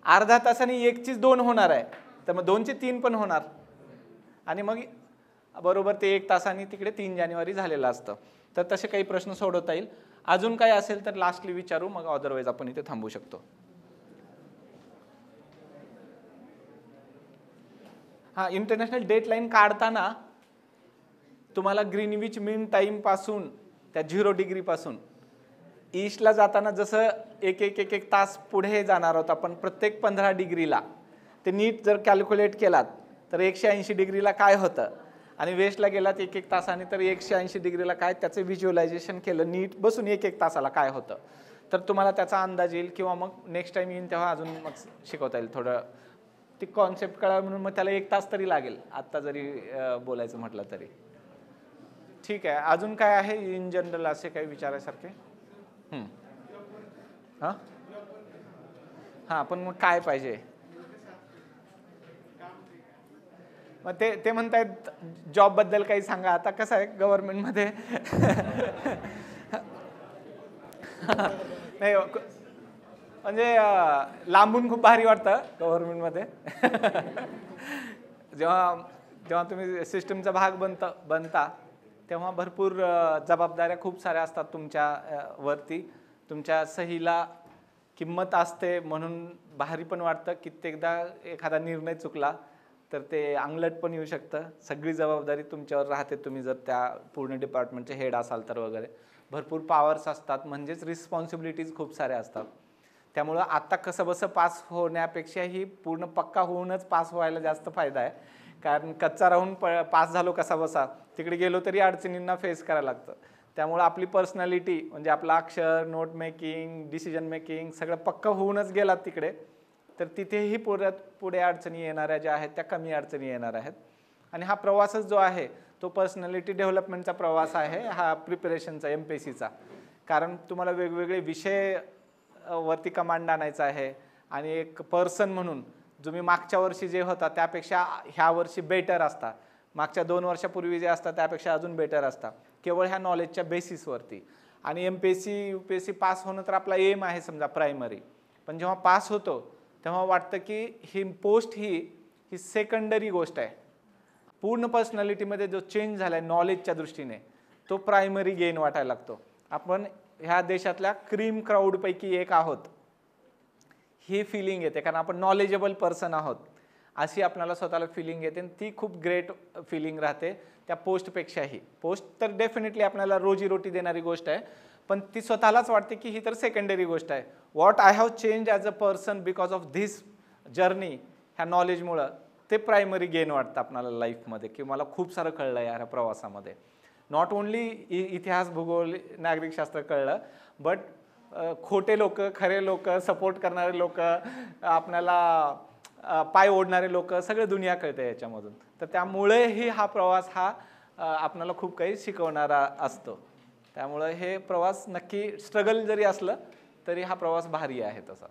अर्धा तासाने 1चीच 2 होणार आहे, तर मग 2ची 3 पण होणार. आणि मग बरोबर ते 1 तासाने तिकडे 3 जानेवारी झालेलं असतं. तर तसे काही प्रश्न सोडवता येईल. अजून काय असेल तर लास्टली विचारू, मग अदरवाईज आपण इथे थांबू शकतो. हा, इंटरनॅशनल डेटलाईन काढताना तुम्हाला ग्रीनविच मीन टाईम पासून त्या 0 डिग्री पासून ईस्टला जाताना जसं एक तास पुढे जाणार आहोत आपण प्रत्येक 15 डिग्रीला, ते नीट जर कॅल्क्युलेट केलात तर 180 डिग्रीला काय होतं, आणि वेस्टला गेलात 1 तासाने तर 180 डिग्रीला काय, त्याचं व्हिज्युअलायझेशन केलं नीट बसून 1 तासाला काय होतं, तर तुम्हाला त्याचा अंदाज येईल. किंवा मग नेक्स्ट टाइम येईन तेव्हा अजून मग शिकवता येईल थोडं, ती कॉन्सेप्ट कळा म्हणून मग त्याला 1 तास तरी लागेल आत्ता जरी बोलायचं म्हटलं तरी. ठीक आहे, अजून काय आहे इन जनरल असे काही विचारायसारखे? हां हां, पण मग काय पाहिजे? मग ते म्हणतायत जॉब बद्दल काही सांगा. आता कसं आहे गव्हर्नमेंटमध्ये नाही म्हणजे लांबून खूप भारी वाटतं गव्हर्नमेंटमध्ये. जेव्हा तुम्ही सिस्टमचा भाग बनता तेव्हा भरपूर जबाबदाऱ्या खूप साऱ्या असतात तुमच्या वरती. तुमच्या सहीला किंमत असते म्हणून भारी पण वाटतं. कित्येकदा एखादा निर्णय चुकला तर ते अंगलट पण येऊ शकतं. सगळी जबाबदारी तुमच्यावर राहते, तुम्ही जर त्या पूर्ण डिपार्टमेंटचे हेड असाल तर वगैरे. भरपूर पॉवर्स असतात, म्हणजेच रिस्पॉन्सिबिलिटीज खूप साऱ्या असतात. त्यामुळं आत्ता कसं बसं पास होण्यापेक्षाही पूर्ण पक्का होऊनच पास व्हायला जास्त फायदा आहे. कारण कच्चा राहून पास झालो कसा बसा, तिकडे गेलो तरी अडचणींना फेस करायला लागतं. त्यामुळं आपली पर्सनॅलिटी म्हणजे आपलं अक्षर, नोट मेकिंग, डिसिजन मेकिंग सगळं पक्का होऊनच गेलात तिकडे तर तिथेही पुढे अडचणी येणाऱ्या ज्या आहेत त्या कमी अडचणी येणार आहेत. आणि हा प्रवासच जो आहे तो पर्सनॅलिटी डेव्हलपमेंटचा प्रवास आहे हा प्रिपरेशनचा, MPSCचा. कारण तुम्हाला वेगवेगळे विषय वरती कमांड आणायचा आहे आणि एक पर्सन म्हणून तुम्ही मागच्या वर्षी जे होता त्यापेक्षा ह्या वर्षी बेटर असता, मागच्या 2 वर्षापूर्वी जे असतात त्यापेक्षा अजून बेटर असता, केवळ ह्या नॉलेजच्या बेसिसवरती. आणि MPSC UPSC पास होणं तर आपला एम आहे समजा प्रायमरी, पण जेव्हा पास होतो तेव्हा वाटतं की ही पोस्ट ही सेकंडरी गोष्ट आहे. पूर्ण पर्सनॅलिटीमध्ये जो चेंज झाला आहे नॉलेजच्या दृष्टीने तो प्रायमरी गेन वाटायला लागतो. आपण ह्या देशातल्या क्रीम क्राऊडपैकी एक आहोत ही फिलिंग येते, कारण आपण नॉलेजेबल पर्सन आहोत अशी आपल्याला स्वतःला फिलिंग येते. आणि ती खूप ग्रेट फिलिंग राहते त्या पोस्टपेक्षाही. पोस्ट तर डेफिनेटली आपल्याला रोजीरोटी देणारी गोष्ट आहे, पण ती स्वतःलाच वाटते की ही तर सेकंडरी गोष्ट आहे. What I have change as a person because of this journey, ह्या नॉलेजमुळं ते प्रायमरी गेन वाटतं आपल्याला लाईफमध्ये, की मला खूप सारं कळलं या प्रवासामध्ये. नॉट ओन्ली इतिहास, भूगोल, नागरिकशास्त्र कळलं, बट खोटे लोक, खरे लोक, सपोर्ट करणारे लोक, आपल्याला पाय ओढणारे लोक, सगळं दुनिया कळते याच्यामधून. तर त्यामुळेही हा प्रवास हा आपल्याला खूप काही शिकवणारा असतो. त्यामुळे हे प्रवास नक्की स्ट्रगल जरी असलं तरी हा प्रवास भारी आहे तसा.